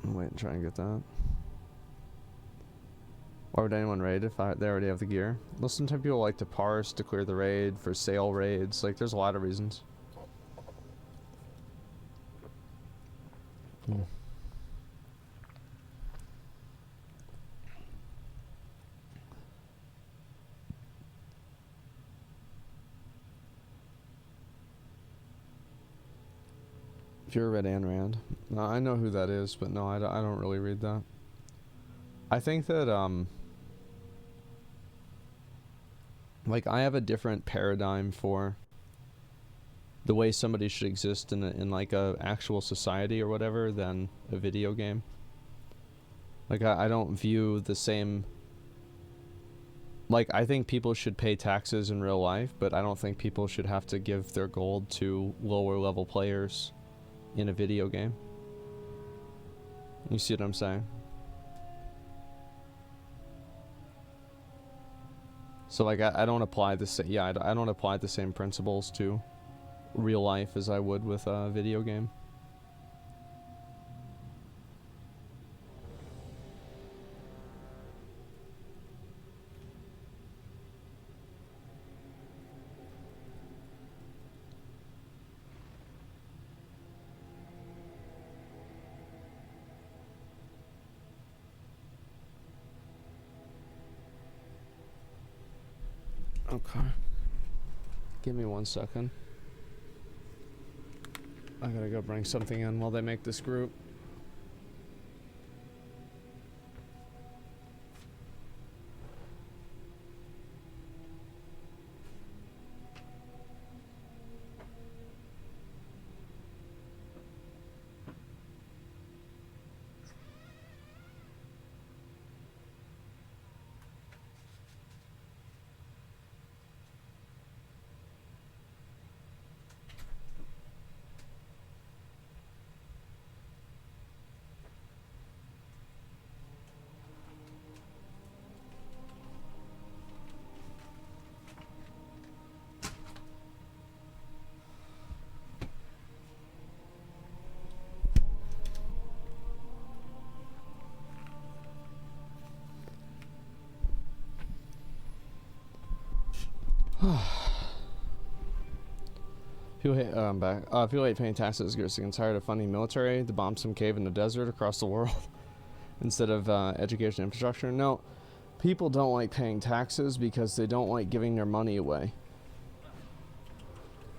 Wait and try and get that. Why would anyone raid if they already have the gear? Well, sometimes people like to parse to clear the raid, for sale raids. Like, there's a lot of reasons. If you're read Ayn Rand. No, I know who that is, but no, I don't really read that. I think that, like, I have a different paradigm for the way somebody should exist in like a actual society or whatever than a video game. Like, I don't view the same... Like, I think people should pay taxes in real life, but I don't think people should have to give their gold to lower level players in a video game. You see what I'm saying? So, like, I don't apply the same... Yeah, I don't apply the same principles to real life as I would with a video game. Okay. Give me 1 second. I gotta go bring something in while they make this group. People hate, I'm back. People hate paying taxes because they're tired of funding military to bomb some cave in the desert across the world instead of education infrastructure. No, people don't like paying taxes because they don't like giving their money away.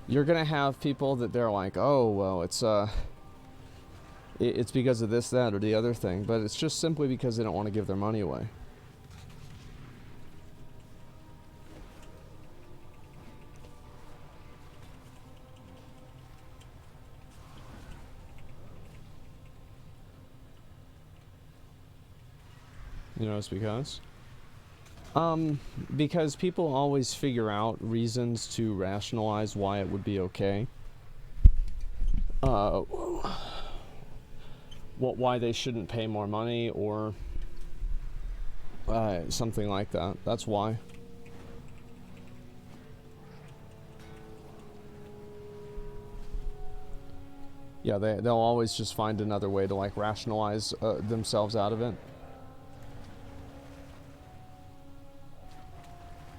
You're gonna have people that they're like, oh, well, it's because of this, that, or the other thing, but it's just simply because they don't want to give their money away. You know, it's because people always figure out reasons to rationalize why it would be okay. why they shouldn't pay more money or something like that. That's why. Yeah, they'll always just find another way to like rationalize themselves out of it.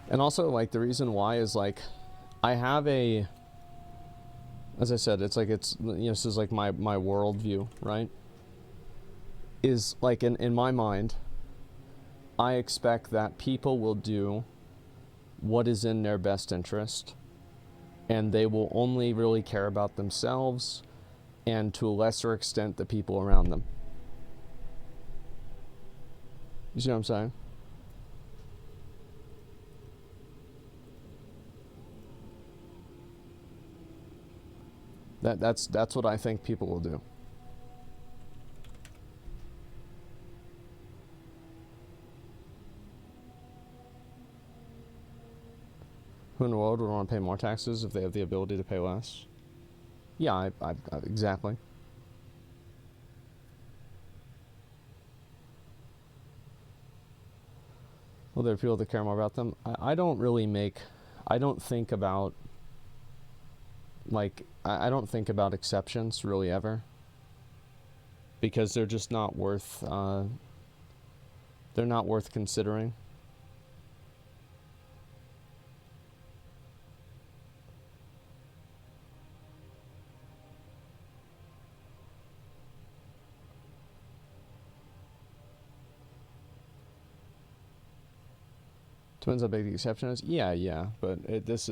And also, like, the reason why is like, I have a, as I said, it's like, it's, you know, this is like my worldview, right? Is like, in my mind, I expect that people will do what is in their best interest, and they will only really care about themselves and to a lesser extent the people around them. You see what I'm saying? That's what I think people will do. Who in the world would want to pay more taxes if they have the ability to pay less? Yeah, exactly. Well, there are people that care more about them. I don't really make, I don't think about, like, I don't think about exceptions really ever. Because they're just not worth, they're not worth considering. Depends how big the exception is. Yeah, but it's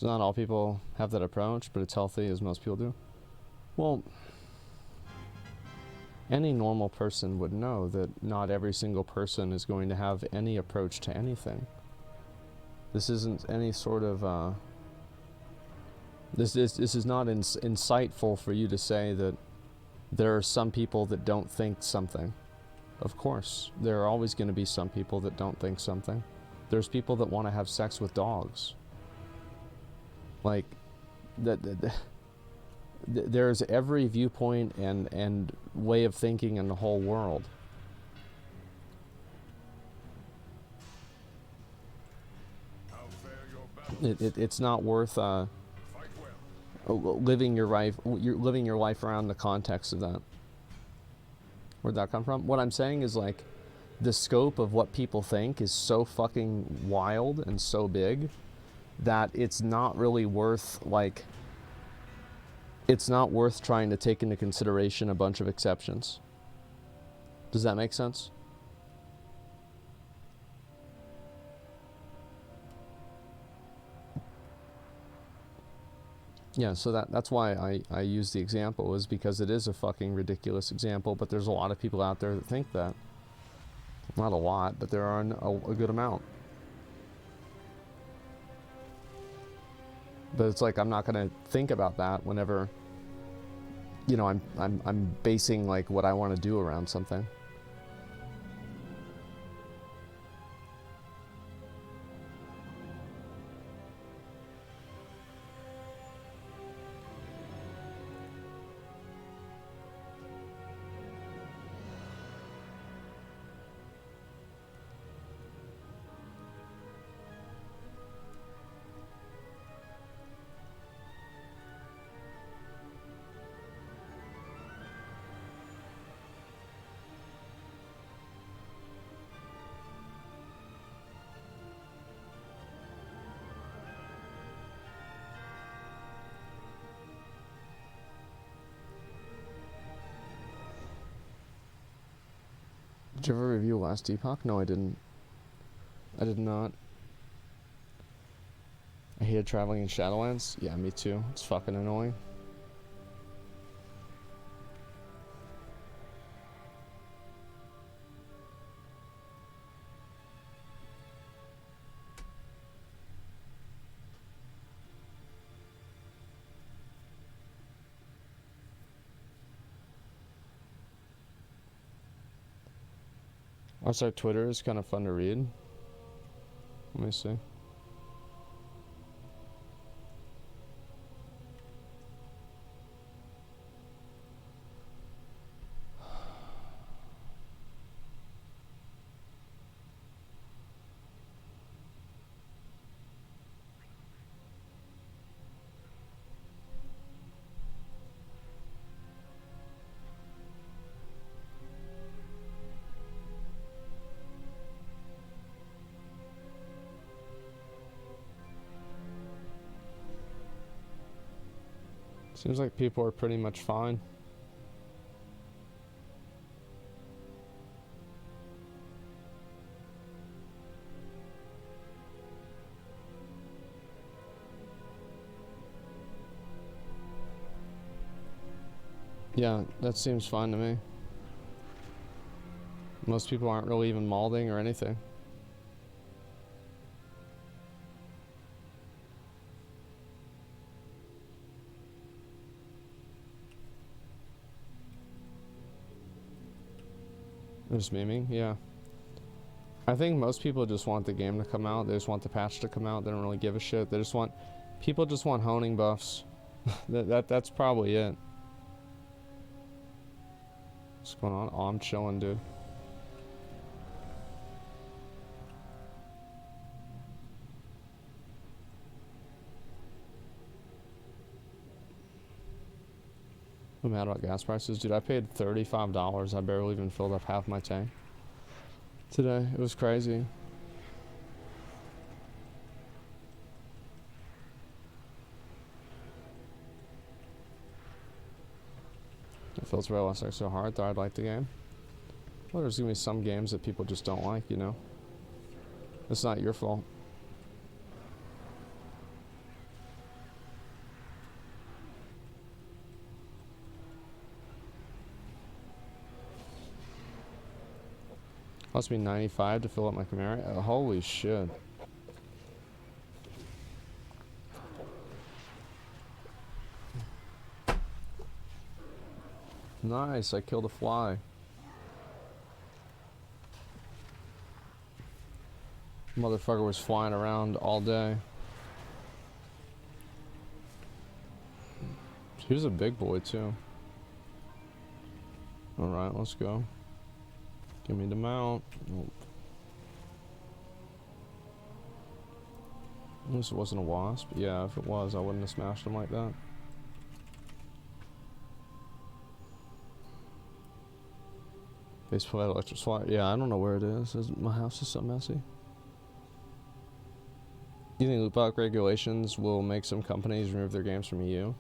not all people have that approach, but it's healthy as most people do. Well, any normal person would know that not every single person is going to have any approach to anything. This isn't any sort of this is not insightful for you to say that there are some people that don't think something. Of course, there are always going to be some people that don't think something. There's people that want to have sex with dogs. Like, there's every viewpoint and way of thinking in the whole world. It's not worth living your life around the context of that. Where'd that come from? What I'm saying is, like, the scope of what people think is so fucking wild and so big that it's not really worth, like, it's not worth trying to take into consideration a bunch of exceptions. Does that make sense? Yeah, so that's why I use the example, is because it is a fucking ridiculous example, but there's a lot of people out there that think that. Not a lot, but there are a good amount. But it's like, I'm not gonna think about that whenever, you know, I'm basing like what I want to do around something. Did you ever review Last Epoch? No, I didn't. I did not. I hated traveling in Shadowlands. Yeah, me too. It's fucking annoying. Also, Twitter is kind of fun to read. Let me see. Seems like people are pretty much fine. Yeah, that seems fine to me. Most people aren't really even malding or anything. Just memeing, yeah. I think most people just want the game to come out. They just want the patch to come out. They don't really give a shit. They just want, people just want honing buffs. That's probably it. What's going on? Oh, I'm chilling, dude. I'm mad about gas prices, dude. I paid $35. I barely even filled up half my tank today. It was crazy. It feels real less like so hard. Thought I'd like the game. Well, there's gonna be some games that people just don't like, you know. It's not your fault. Cost me $95 to fill up my Camaro. Oh, holy shit. Nice, I killed a fly. Motherfucker was flying around all day. He was a big boy too. Alright, let's go. Give me the mount. Nope. This wasn't a wasp. Yeah, if it was, I wouldn't have smashed him like that. Baseball electric swat. Yeah, I don't know where it is. My house is so messy. You think loot box regulations will make some companies remove their games from EU?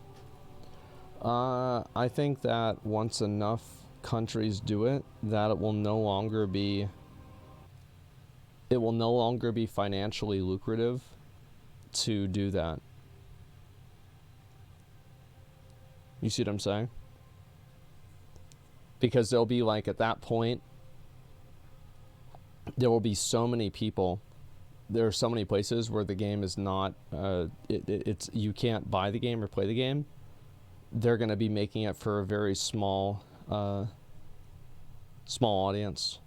I think that once enough countries do it, that it will no longer be financially lucrative to do that. You see what I'm saying? Because they'll be like, at that point, there will be so many people. There are so many places where the game is not, it's you can't buy the game or play the game. They're going to be making it for a very small audience.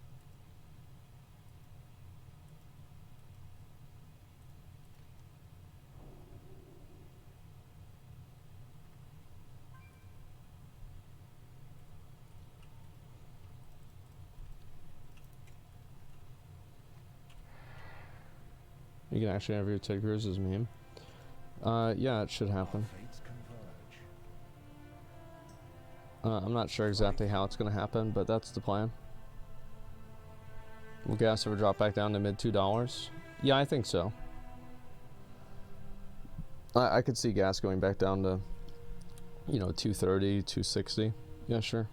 You can actually interview Ted Cruz's meme. Yeah, it should happen. I'm not sure exactly how it's going to happen, but that's the plan. Will gas ever drop back down to mid $2? Yeah, I think so. I could see gas going back down to, you know, 230, 260. Yeah, sure.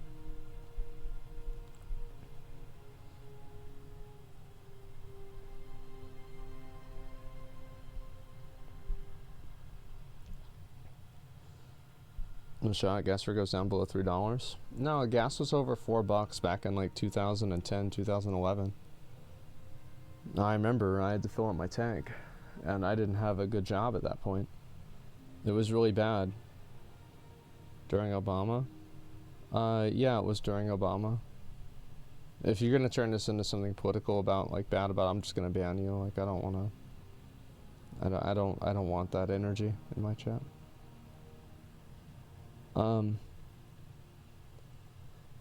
The shot gas goes down below $3. No, gas was over $4 back in like 2010, 2011. I remember I had to fill up my tank, and I didn't have a good job at that point. It was really bad. During Obama? Yeah, it was during Obama. If you're gonna turn this into something political about, like, bad about, I'm just gonna ban you. Like, I don't wanna. I don't want that energy in my chat.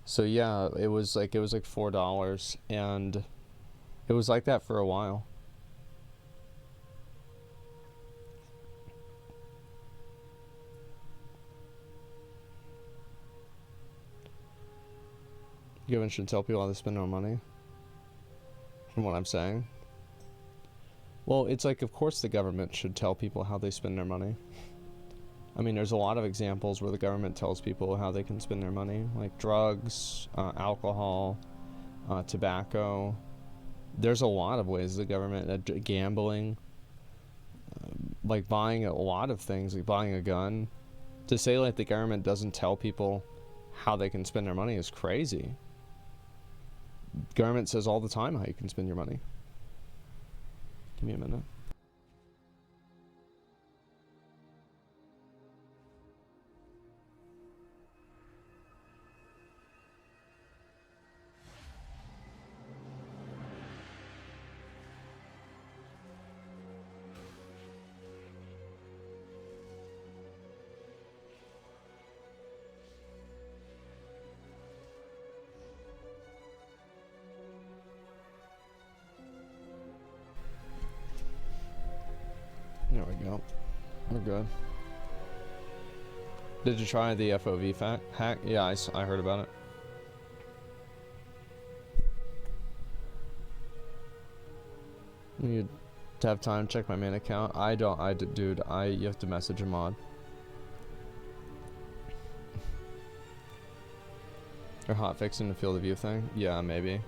So yeah, it was like $4, and it was like that for a while. Government should tell people how to spend their money. From what I'm saying. Well, it's like, of course the government should tell people how they spend their money. I mean, there's a lot of examples where the government tells people how they can spend their money, like drugs, alcohol, tobacco. There's a lot of ways the government, gambling, like buying a lot of things, like buying a gun. To say like the government doesn't tell people how they can spend their money is crazy. Government says all the time how you can spend your money. Give me a minute. There we go. We're good. Did you try the FOV hack? Yeah, I heard about it. You need to have time to check my main account. Dude, you have to message a mod. Or hotfixing the field of view thing? Yeah, maybe.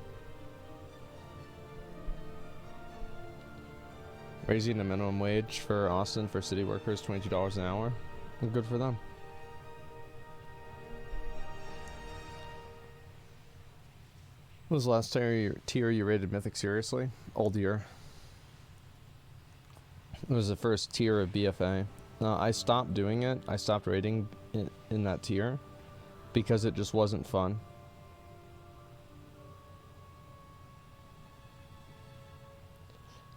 Raising the minimum wage for Austin for city workers, $22 an hour. Well, good for them. What was the last tier you rated Mythic seriously? Old year. It was the first tier of BFA. I stopped doing it. I stopped rating in that tier because it just wasn't fun.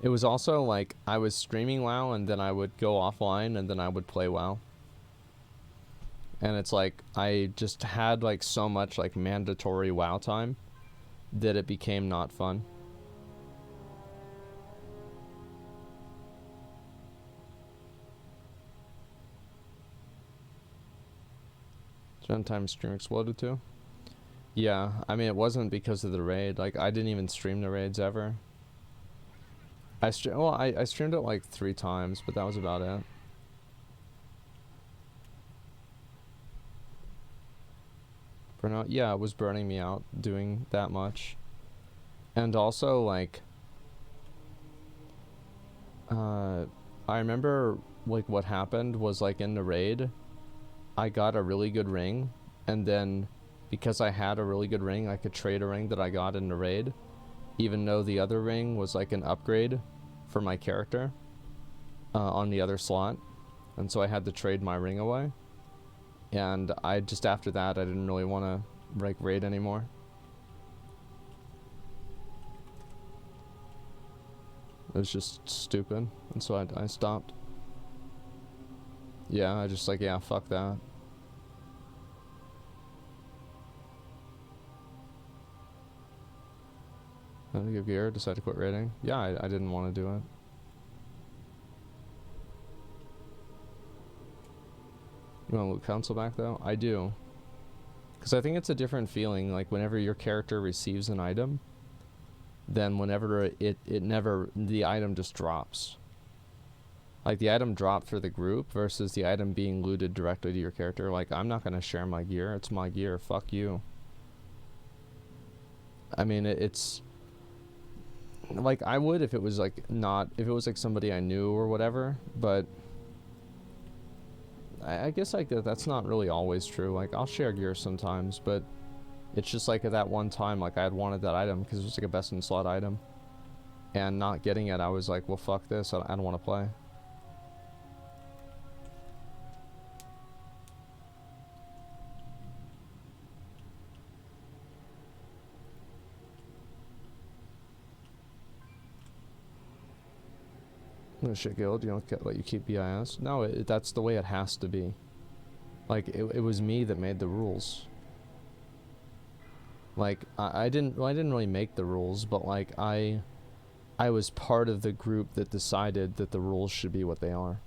It was also like I was streaming WoW and then I would go offline and then I would play WoW. And it's like I just had like so much like mandatory WoW time that it became not fun. Sometimes stream exploded too. Yeah, I mean it wasn't because of the raid. Like I didn't even stream the raids ever. I streamed it like 3 times, but that was about it. Burnout, yeah, it was burning me out doing that much. And also like I remember like what happened was like in the raid I got a really good ring, and then because I had a really good ring I could trade a ring that I got in the raid, even though the other ring was like an upgrade for my character on the other slot, and so I had to trade my ring away. And I just after that I didn't really want to like raid anymore. It was just stupid, and so I stopped. Yeah, I just like, yeah, fuck that. I give gear, decided to quit raiding. Yeah, I didn't want to do it. You want to loot council back though? I do. Because I think it's a different feeling, like whenever your character receives an item, then whenever the item just drops. Like the item dropped for the group versus the item being looted directly to your character. Like, I'm not going to share my gear. It's my gear. Fuck you. I mean, it's like I would if it was like if it was like somebody I knew or whatever, but I guess like that's not really always true. Like I'll share gear sometimes, but it's just like at that one time, like I had wanted that item because it was like a best in slot item, and not getting it, I was like, well, fuck this. I don't want to play. No shit, guild. You don't let you keep BIS. No, that's the way it has to be. Like it was me that made the rules. Like I didn't really make the rules, but like I was part of the group that decided that the rules should be what they are.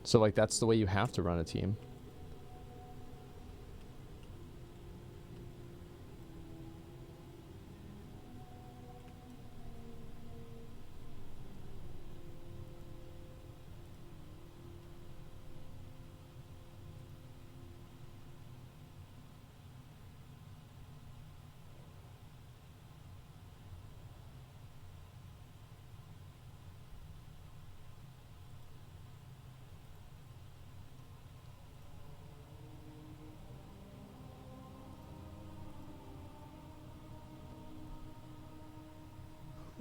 So like that's the way you have to run a team.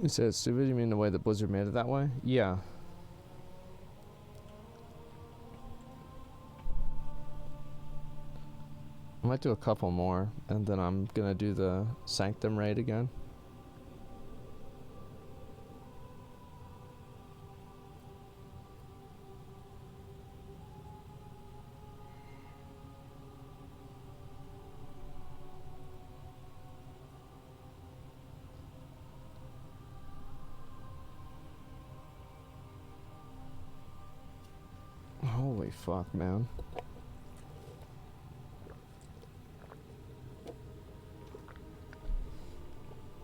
You said it's stupid? You mean the way that Blizzard made it that way? Yeah. I might do a couple more, and then I'm gonna do the Sanctum raid again. Holy fuck, man.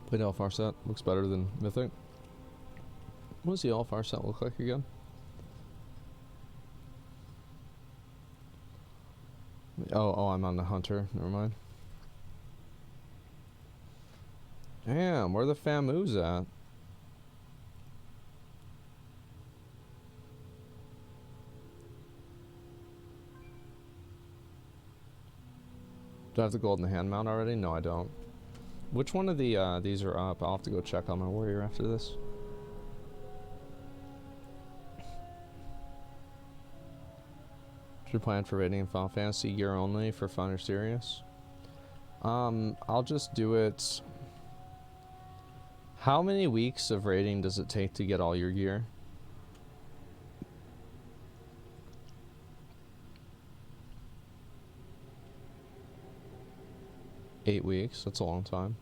Played Alfar set. Looks better than Mythic. What does the Alfar set look like again? Oh, I'm on the Hunter. Never mind. Damn, where the Famus at? Do I have the gold in the hand mount already? No, I don't. Which one of the these are up? I'll have to go check on my warrior after this. Should plan for raiding in Final Fantasy gear only for fun or serious? I'll just do it. How many weeks of raiding does it take to get all your gear? $8 weeks, that's a long time.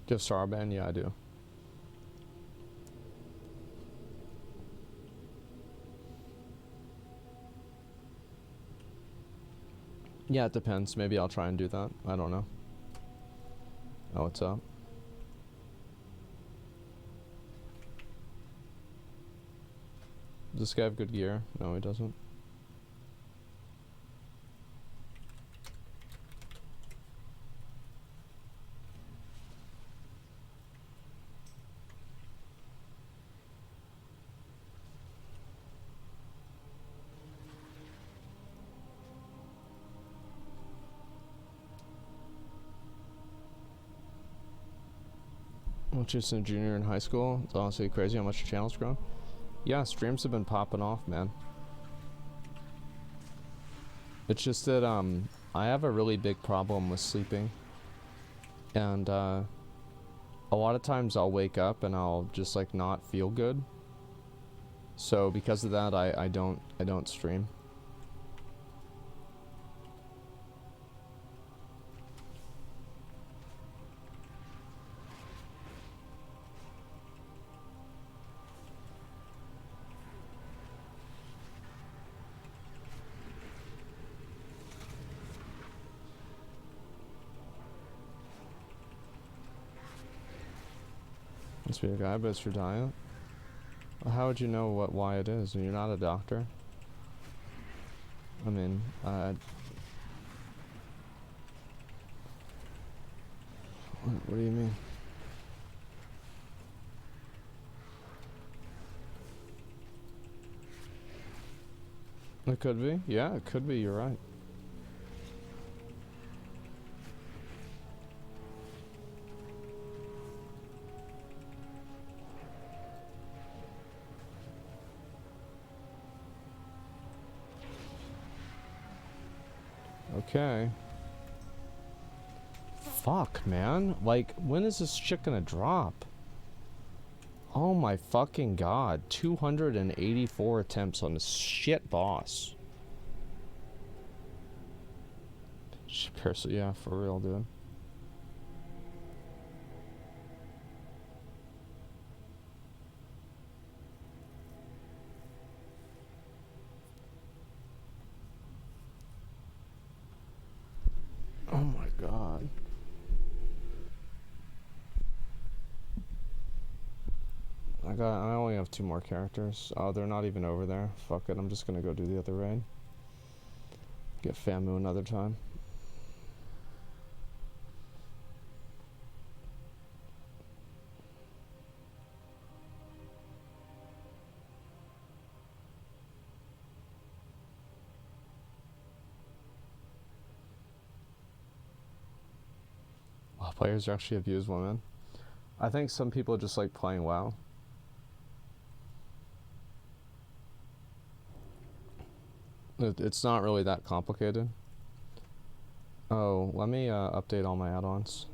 Do you have Starband? Yeah, I do. Yeah, it depends. Maybe I'll try and do that. I don't know. Oh, what's up? Does this guy have good gear? No, he doesn't. Well, just a junior in high school. It's honestly crazy how much your channel's grown. Yeah, streams have been popping off, man. It's just that I have a really big problem with sleeping, and a lot of times I'll wake up and I'll just like not feel good. So because of that, I don't stream. Must be a guy, but it's for diet. Well, how would you know why it is? You're not a doctor. I mean, what do you mean? It could be. Yeah, it could be. You're right. Okay. Fuck, man. Like, when is this shit gonna drop? Oh my fucking god. 284 attempts on this shit boss. Yeah, for real, dude. Oh my god. I only have 2 more characters. Oh, they're not even over there. Fuck it, I'm just gonna go do the other raid. Get Famu another time. Players actually abuse women. I think some people just like playing WoW. It's not really that complicated. Oh, let me update all my add-ons.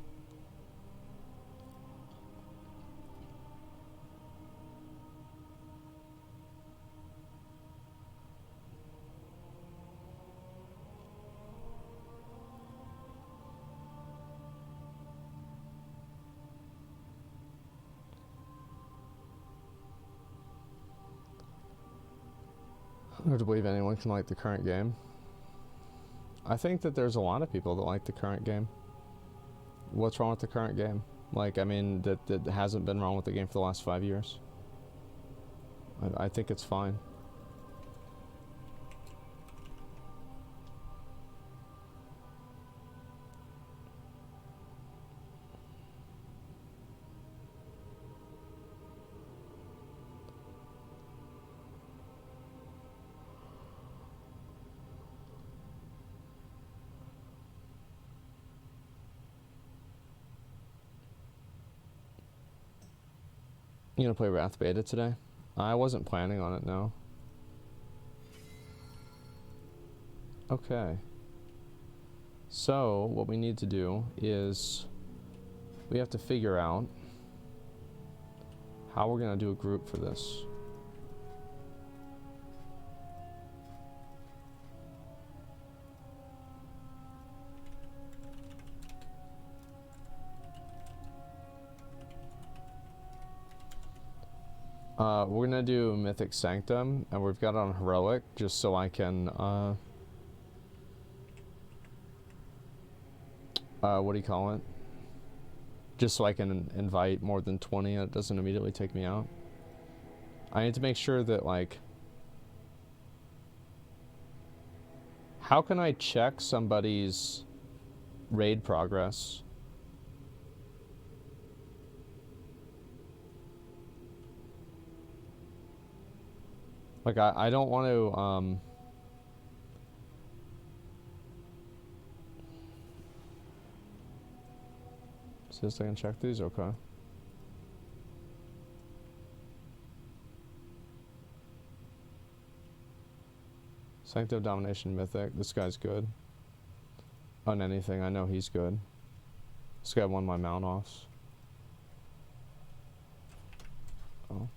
Hard to believe anyone can like the current game. I think that there's a lot of people that like the current game. What's wrong with the current game? Like, I mean, that hasn't been wrong with the game for the last 5 years. I think it's fine. You gonna play Wrath Beta today? I wasn't planning on it, no. Okay. So, what we need to do is we have to figure out how we're gonna do a group for this. We're gonna do Mythic Sanctum, and we've got it on Heroic, just so I can, what do you call it? Just so I can invite more than 20 and it doesn't immediately take me out. I need to make sure that, like, how can I check somebody's raid progress? Like, I don't want to, says I can check these? Okay. Sanctum Domination Mythic. This guy's good. On anything, I know he's good. This guy won my mount offs. Oh.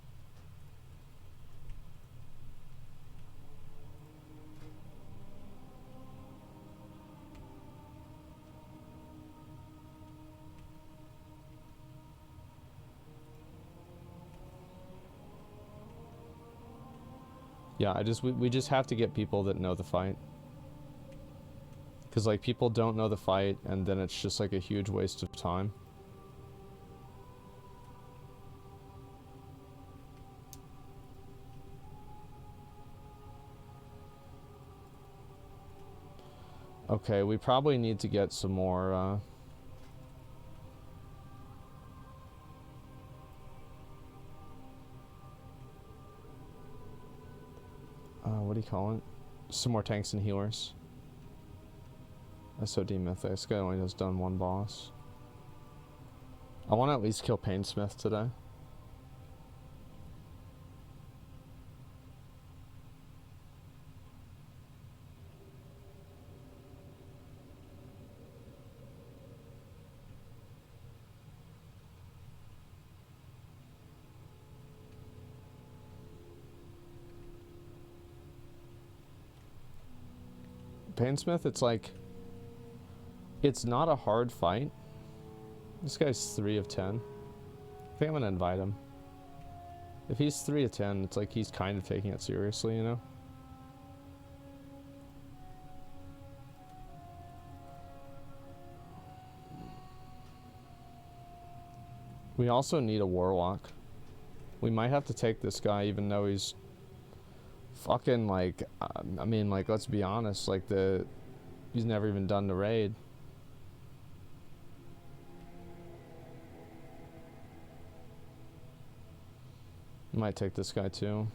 Yeah, we just have to get people that know the fight. Because, like, people don't know the fight, and then it's just, like, a huge waste of time. Okay, we probably need to get some more, what do you call it? Some more tanks and healers. SOD Mythic. This guy only has done one boss. I want to at least kill Painsmith today. Painsmith, it's like, it's not a hard fight. This guy's 3 of 10. I think I'm gonna invite him. If he's 3 of 10, it's like he's kind of taking it seriously, you know? We also need a Warlock. We might have to take this guy even though he's fucking, like, I mean, like, let's be honest, like, he's never even done the raid. Might take this guy too.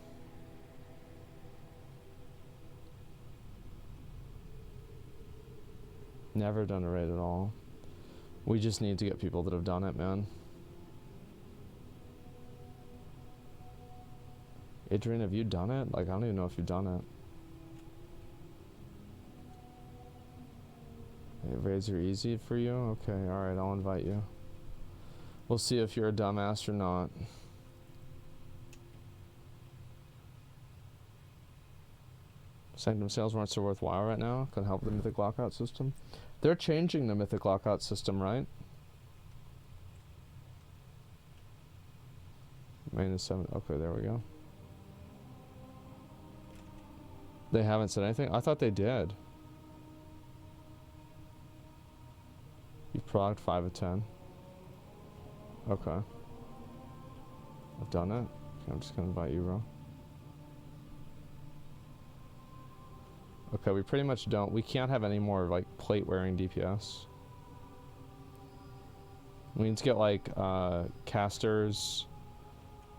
Never done a raid at all. We just need to get people that have done it, man. Adrian, have you done it? Like, I don't even know if you've done it. Hey, raids are easy for you? Okay, alright, I'll invite you. We'll see if you're a dumbass or not. Sanctum sales weren't so worthwhile right now. Couldn't help with the Mythic Lockout system. They're changing the Mythic Lockout system, right? -7. Okay, there we go. They haven't said anything? I thought they did. You progged 5 of 10. Okay. I've done it. Okay, I'm just gonna invite you, bro. Okay, we pretty much don't. We can't have any more, like, plate-wearing DPS. We need to get, like, casters.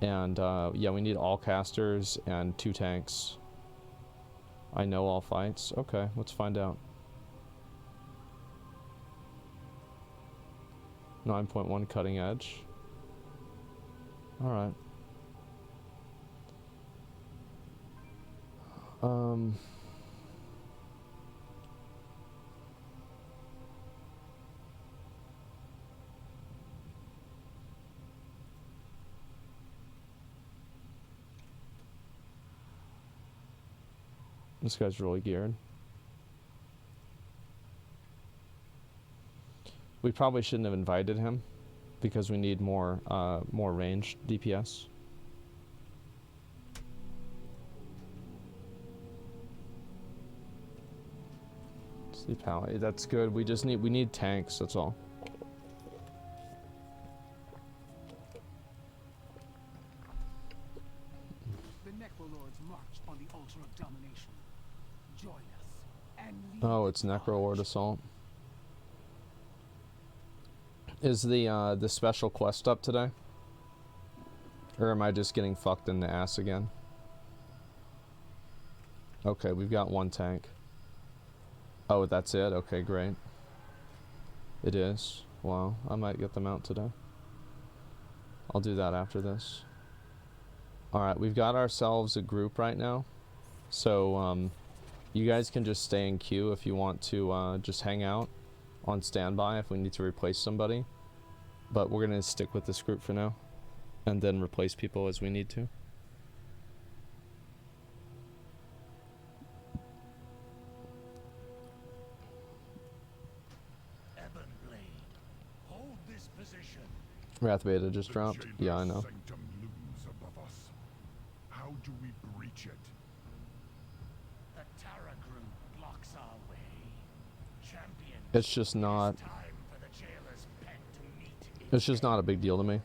And, yeah, we need all casters and 2 tanks. I know all fights. Okay, let's find out. 9.1 cutting edge. Alright. This guy's really geared. We probably shouldn't have invited him because we need more ranged DPS. Sleep Alley, that's good. We need tanks, that's all. The Necrolords march on the altar of domination. Join us and lead Oh, it's Zackrawrr Assault. Is the special quest up today? Or am I just getting fucked in the ass again? Okay, we've got 1 tank. Oh, that's it? Okay, great. It is. Wow, I might get them out today. I'll do that after this. Alright, we've got ourselves a group right now. So, you guys can just stay in queue if you want to just hang out on standby if we need to replace somebody. But we're going to stick with this group for now. And then replace people as we need to. Hold this position. Wrath Beta just dropped. Yeah, I know. Sanctum looms above us. How do we breach it? The Tara group blocks our way. Champion. It's just not... Time for the jailer's pet to meet. It's just not a big deal to me.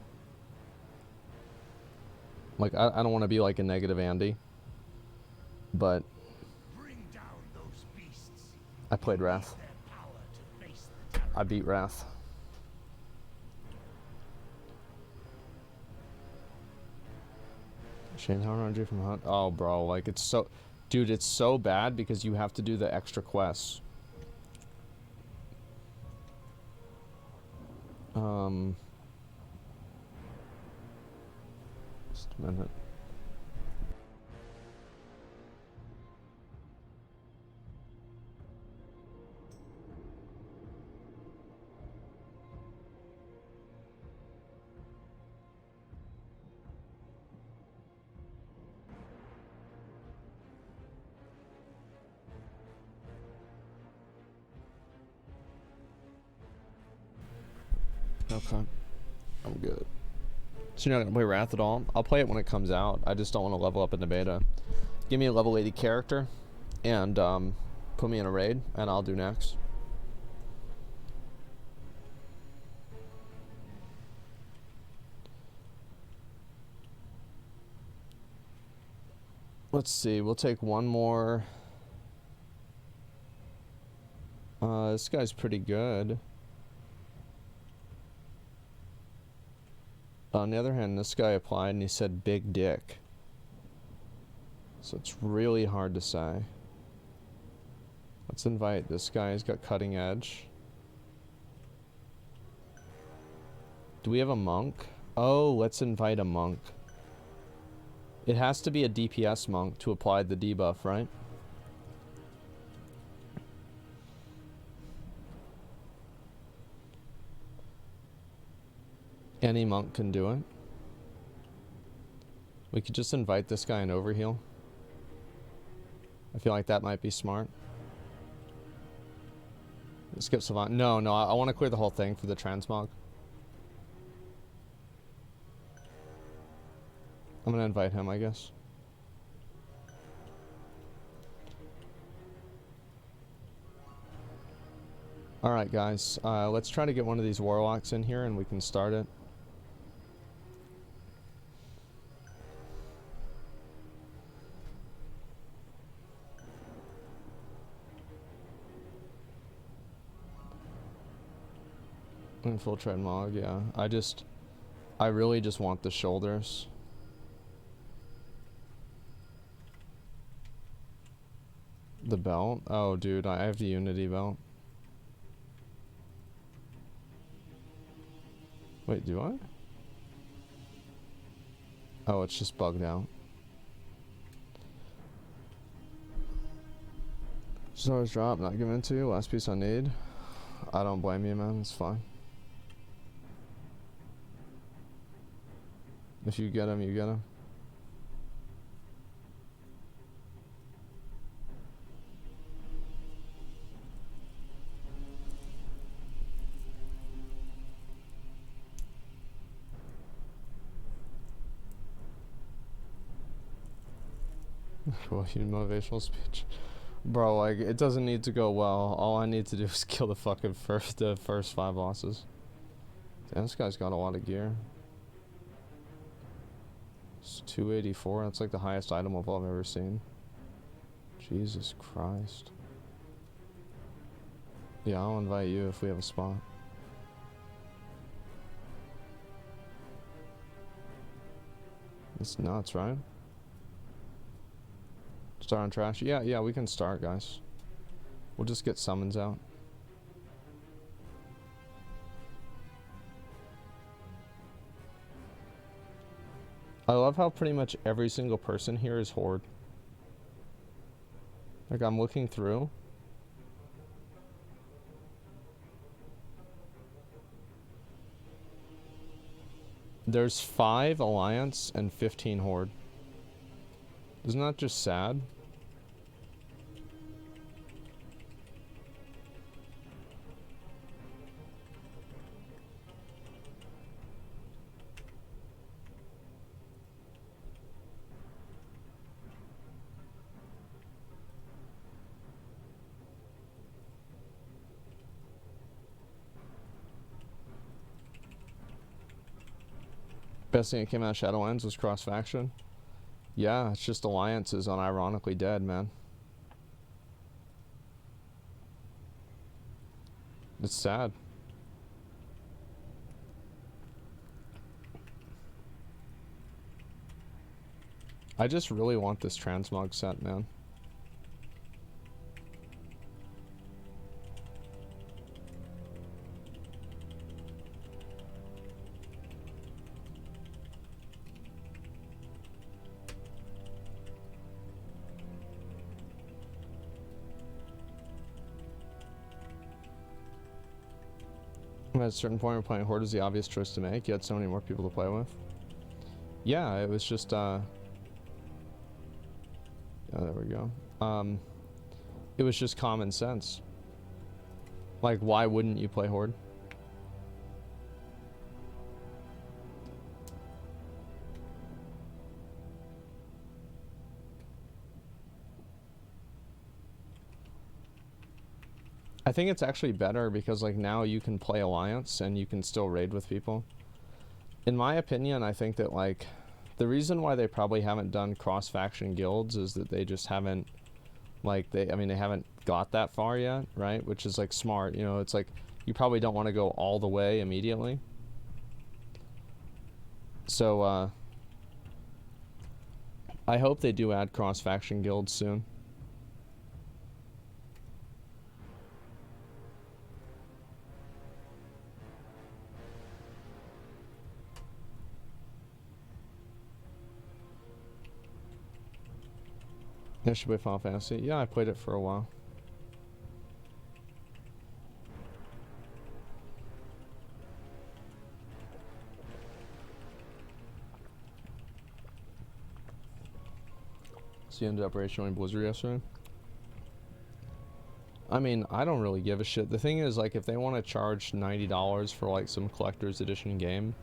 Like, I don't want to be like a negative Andy. But... Bring down those beasts. I played Wrath. Their power to face the Tara. I beat Wrath. Shane, how around you from Hunt? Oh, bro, like, it's so... Dude, it's so bad because you have to do the extra quests. Just a minute. Okay. I'm good. So you're not gonna play Wrath at all? I'll play it when it comes out. I just don't want to level up in the beta. Give me a level 80 character and put me in a raid and I'll do next. Let's see, we'll take one more. This guy's pretty good. On the other hand, this guy applied and he said big dick. So it's really hard to say. Let's invite this guy. He's got cutting edge. Do we have a monk? Oh, let's invite a monk. It has to be a DPS monk to apply the debuff, right? Any monk can do it. We could just invite this guy in overheal. I feel like that might be smart. Skip Savant. No, I want to clear the whole thing for the transmog. I'm gonna invite him, I guess. Alright, guys. Let's try to get one of these warlocks in here and we can start it. Infiltrate Mog, yeah. I really just want the shoulders. The belt? Oh, dude, I have the Unity belt. Wait, do I? Oh, it's just bugged out. Stars drop, not given to you. Last piece I need. I don't blame you, man. It's fine. If you get him, you get him. Well, you motivational speech. Bro, like, it doesn't need to go well. All I need to do is kill the fucking first 5 bosses. Damn, this guy's got a lot of gear. It's 284. That's like the highest item level I've ever seen. Jesus Christ. Yeah, I'll invite you if we have a spot. It's nuts, right? Start on trash? Yeah, we can start, guys. We'll just get summons out. I love how pretty much every single person here is Horde. Like, I'm looking through. There's 5 Alliance and 15 Horde. Isn't that just sad? Best thing that came out of Shadowlands was cross-faction. Yeah, it's just alliances unironically dead, man. It's sad. I just really want this transmog set, man. At a certain point, we're playing Horde is the obvious choice to make. You had so many more people to play with. Yeah, it was just, oh, there we go. It was just common sense. Like, why wouldn't you play Horde? I think it's actually better because, like, now you can play Alliance and you can still raid with people. In my opinion, I think that, like, the reason why they probably haven't done cross-faction guilds is that they just haven't, like, they haven't got that far yet, right? Which is, like, smart, you know, it's like, you probably don't want to go all the way immediately. So, I hope they do add cross-faction guilds soon. I should play Final Fantasy. Yeah, I played it for a while. So you ended up rationing Blizzard yesterday? I mean, I don't really give a shit. The thing is, like, if they want to charge $90 for like some collector's edition game,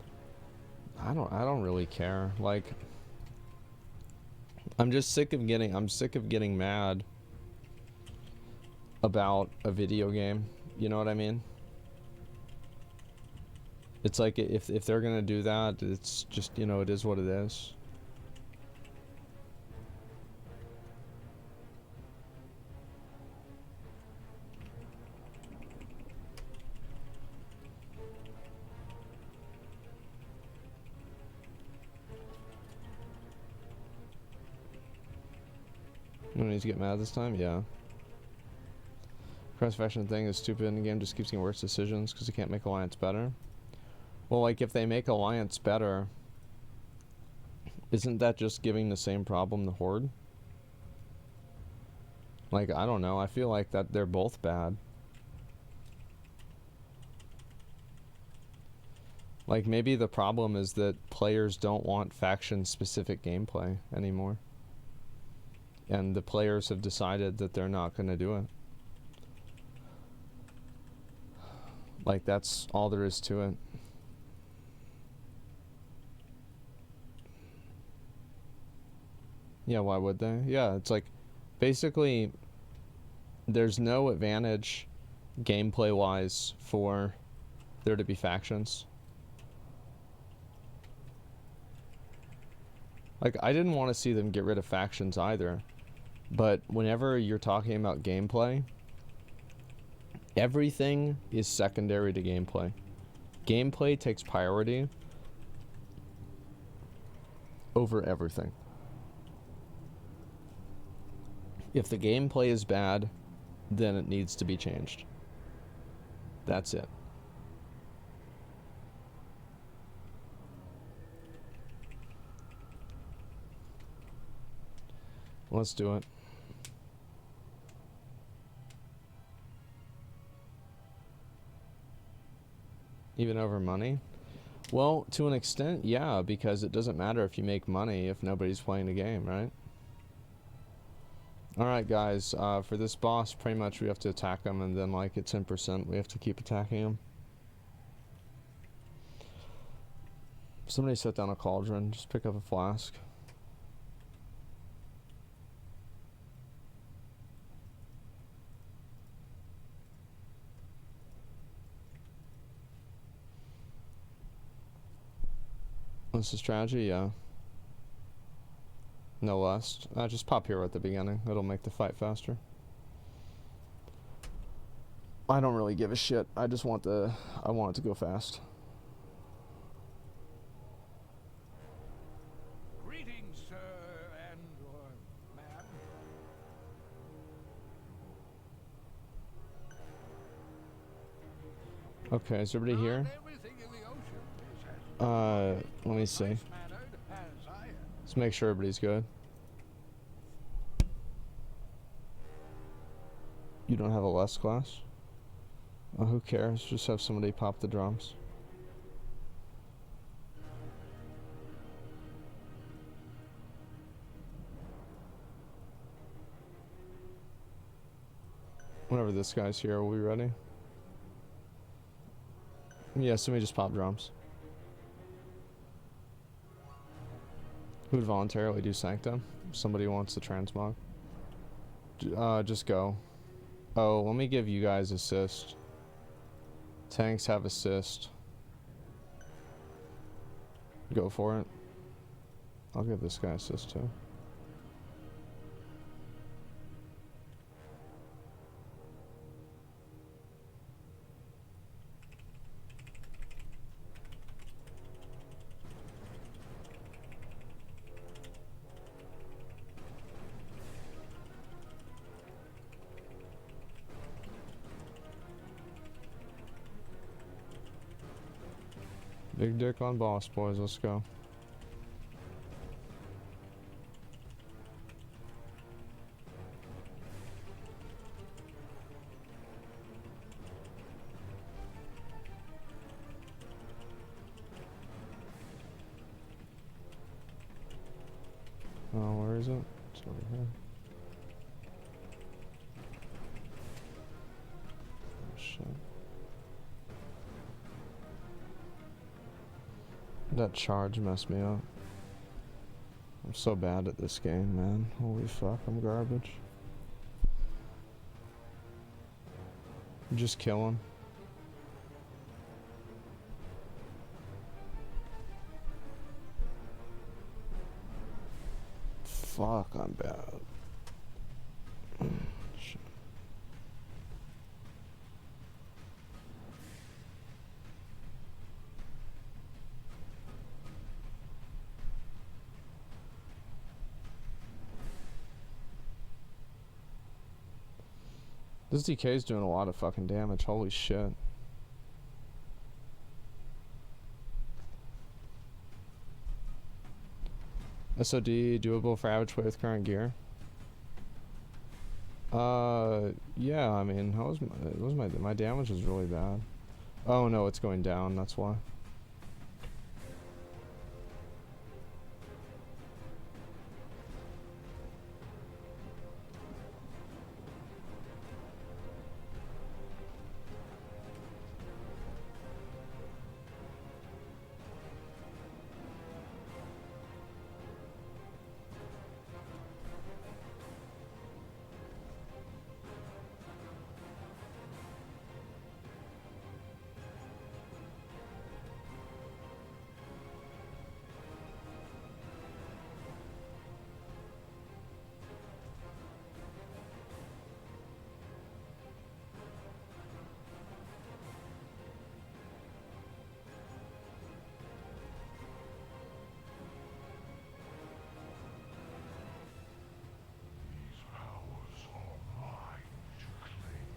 I don't really care. Like, I'm sick of getting mad about a video game. You know what I mean? It's like if they're gonna do that, it's just, you know, it is what it is. You don't need to get mad this time? Yeah. Cross faction thing is stupid in the game, just keeps getting worse decisions because you can't make Alliance better. Well, like, if they make Alliance better, isn't that just giving the same problem to Horde? Like, I don't know. I feel like that they're both bad. Like, maybe the problem is that players don't want faction-specific gameplay anymore. And the players have decided that they're not going to do it. Like, that's all there is to it. Yeah, why would they? Yeah, it's like, basically, there's no advantage gameplay-wise for there to be factions. Like, I didn't want to see them get rid of factions either. But whenever you're talking about gameplay, everything is secondary to gameplay. Gameplay takes priority over everything. If the gameplay is bad, then it needs to be changed. That's it. Let's do it. Even over money? Well, to an extent, yeah, because it doesn't matter if you make money if nobody's playing the game, right? Alright, guys, for this boss, pretty much we have to attack him, and then, like, at 10%, we have to keep attacking him. Somebody set down a cauldron, just pick up a flask. This is strategy, yeah. No lust. Just pop hero at the beginning. It'll make the fight faster. I don't really give a shit. I just want I want it to go fast. Greetings, sir, and or ma'am. Okay, is everybody here? Let me see. Let's make sure everybody's good. You don't have a lust class? Oh, who cares? Just have somebody pop the drums. Whenever this guy's here, we'll be ready. Yeah, somebody just pop drums. Who would voluntarily do Sanctum? Somebody wants the transmog. Just go. Oh, let me give you guys assist. Tanks have assist. Go for it. I'll give this guy assist too. Big dick on boss, boys. Let's go. it? It's over here. Oh shit. That charge messed me up. I'm so bad at this game, man. Holy fuck, I'm garbage. Just kill him. Fuck, I'm bad. Shit. This DK is doing a lot of fucking damage. Holy shit. SOD doable for average play with current gear? Yeah, I mean, how was my damage is really bad. Oh no, it's going down, that's why. These powers are mine to claim.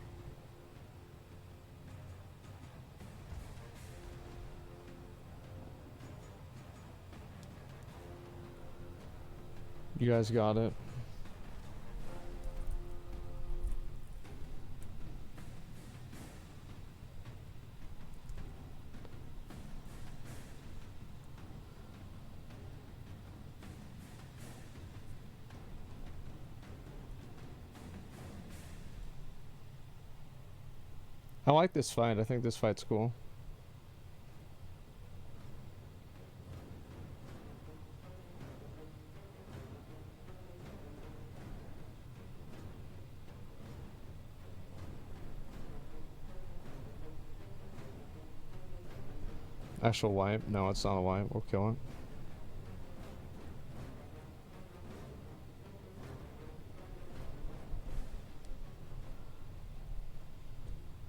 You guys got it. I like this fight. I think this fight's cool. Actual wipe? No, it's not a wipe. We'll kill it.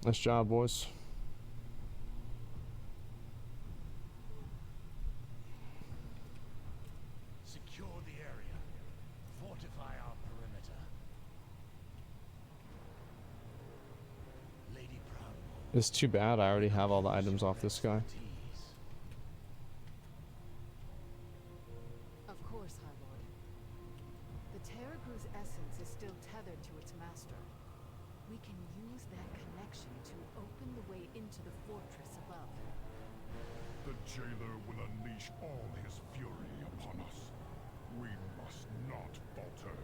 Nice job, boys. Secure the area. Fortify our perimeter. Lady Proudmoore. It's too bad I already have all the items off this guy. Of course, High Lord. The Terragrew's essence is still tethered to its master. We can use that connection to open the way into the fortress above. The jailer will unleash all his fury upon us. We must not falter.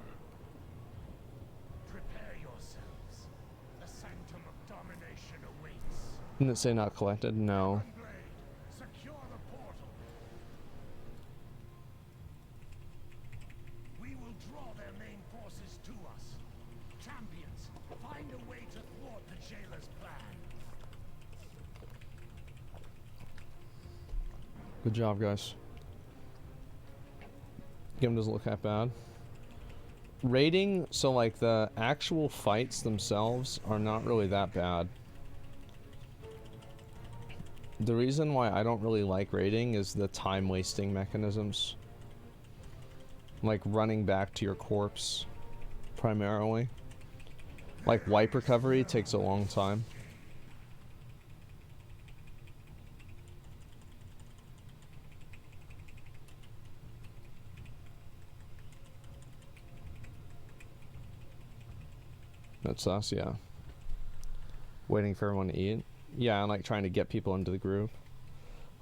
Prepare yourselves. The sanctum of domination awaits. Didn't it say not collected? No. Blade, secure the portal. We will draw their main forces to us. Champions, find a way to thwart the jailer's plan. Good job, guys. Game doesn't look that bad. Raiding, so like the actual fights themselves are not really that bad. The reason why I don't really like raiding is the time wasting mechanisms. Like running back to your corpse, primarily. Like wipe recovery takes a long time. That's us, yeah. Waiting for everyone to eat. Yeah, and like trying to get people into the group.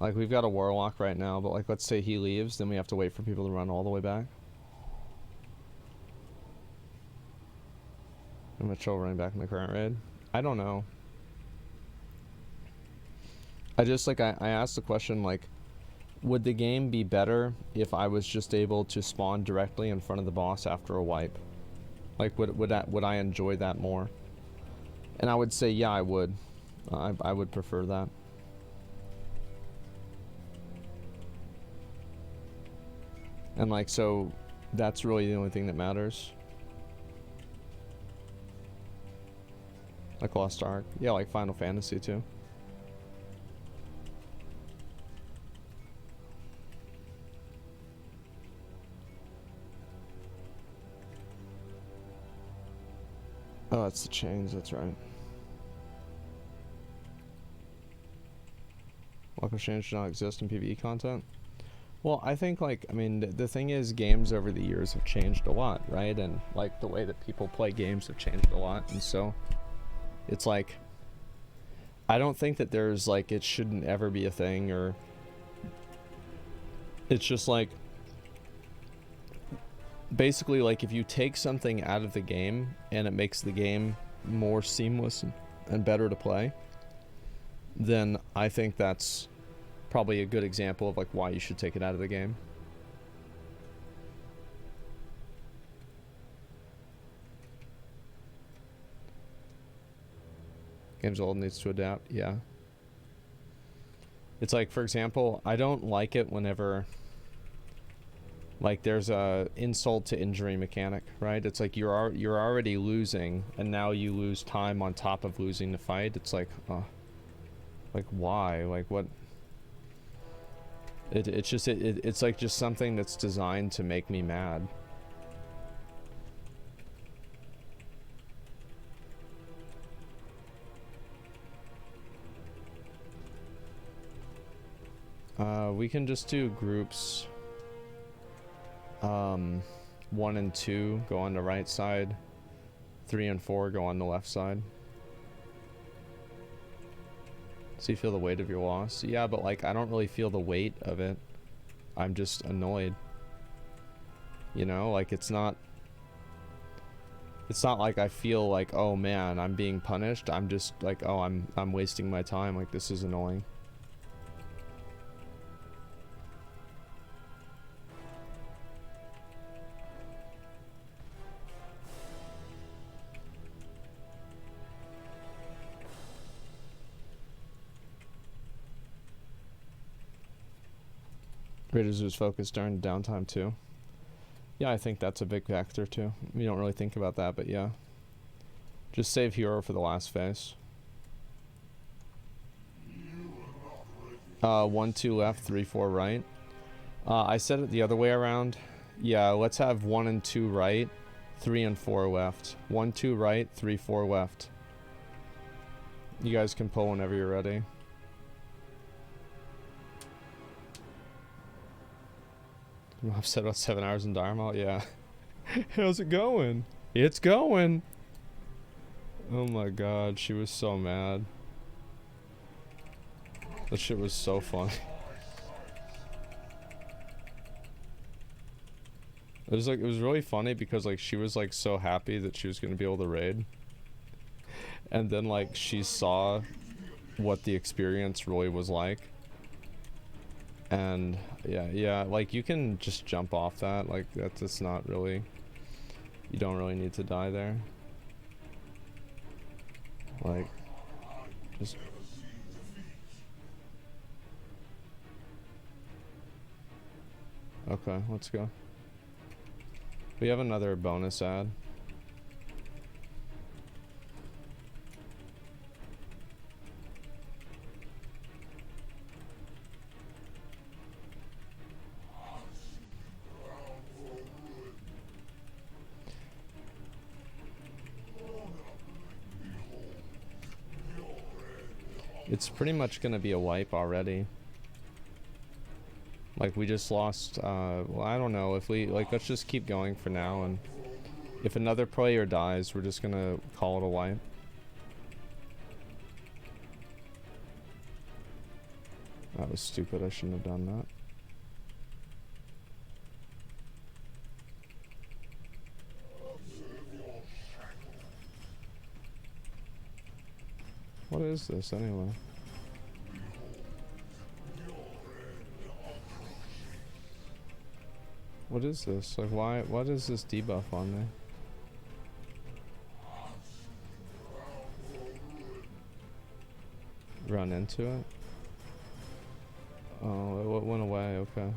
Like we've got a warlock right now, but like let's say he leaves, then we have to wait for people to run all the way back. I'm a chill running back in the current raid. I don't know. I just like I asked the question like, would the game be better if I was just able to spawn directly in front of the boss after a wipe? Like would I enjoy that more? And I would say yeah, I would. I would prefer that. And like so that's really the only thing that matters. Like Lost Ark. Yeah, like Final Fantasy too. Oh, that's the chains, that's right. Local chains do not exist in PvE content. Well, I think like, I mean, the thing is games over the years have changed a lot, right? And like the way that people play games have changed a lot. And so it's like, I don't think that there's like, it shouldn't ever be a thing, or it's just like, basically like if you take something out of the game and it makes the game more seamless and better to play, then I think that's probably a good example of like why you should take it out of the game. Game's old, needs to adapt. Yeah. It's like, for example, I don't like it whenever like there's a insult to injury mechanic, right? It's like you're already losing and now you lose time on top of losing the fight. It's like, like why? Like what? It's just it's like just something that's designed to make me mad. We can just do groups. 1 and 2 go on the right side. 3 and 4 go on the left side. So you feel the weight of your loss. Yeah, but like I don't really feel the weight of it. I'm just annoyed. You know, like it's not like I feel like, oh man, I'm being punished. I'm just like, oh, I'm wasting my time. Like this is annoying. Raiders lose focus during downtime too. Yeah, I think that's a big factor too. We don't really think about that, but yeah. Just save hero for the last phase. 1, 2 left, 3, 4 right. I said it the other way around. Yeah, let's have 1 and 2 right, 3 and 4 left. 1, 2 right, 3, 4 left. You guys can pull whenever you're ready. I'm upset about 7 hours in Dharma. Yeah. How's it going? It's going. Oh my god, she was so mad. That shit was so funny. It was really funny because like she was like so happy that she was gonna be able to raid. And then like she saw what the experience really was like. And yeah, like you can just jump off that, like that's not really, you don't really need to die there. Like, just. Okay, let's go. We have another bonus ad. It's pretty much gonna be a wipe already. Like we just lost, well I don't know, if we, like let's just keep going for now, and if another player dies, we're just gonna call it a wipe. That was stupid, I shouldn't have done that. is this anyway? What is this? Like, why? What is this debuff on me? Run into it? Oh, it went away. Okay.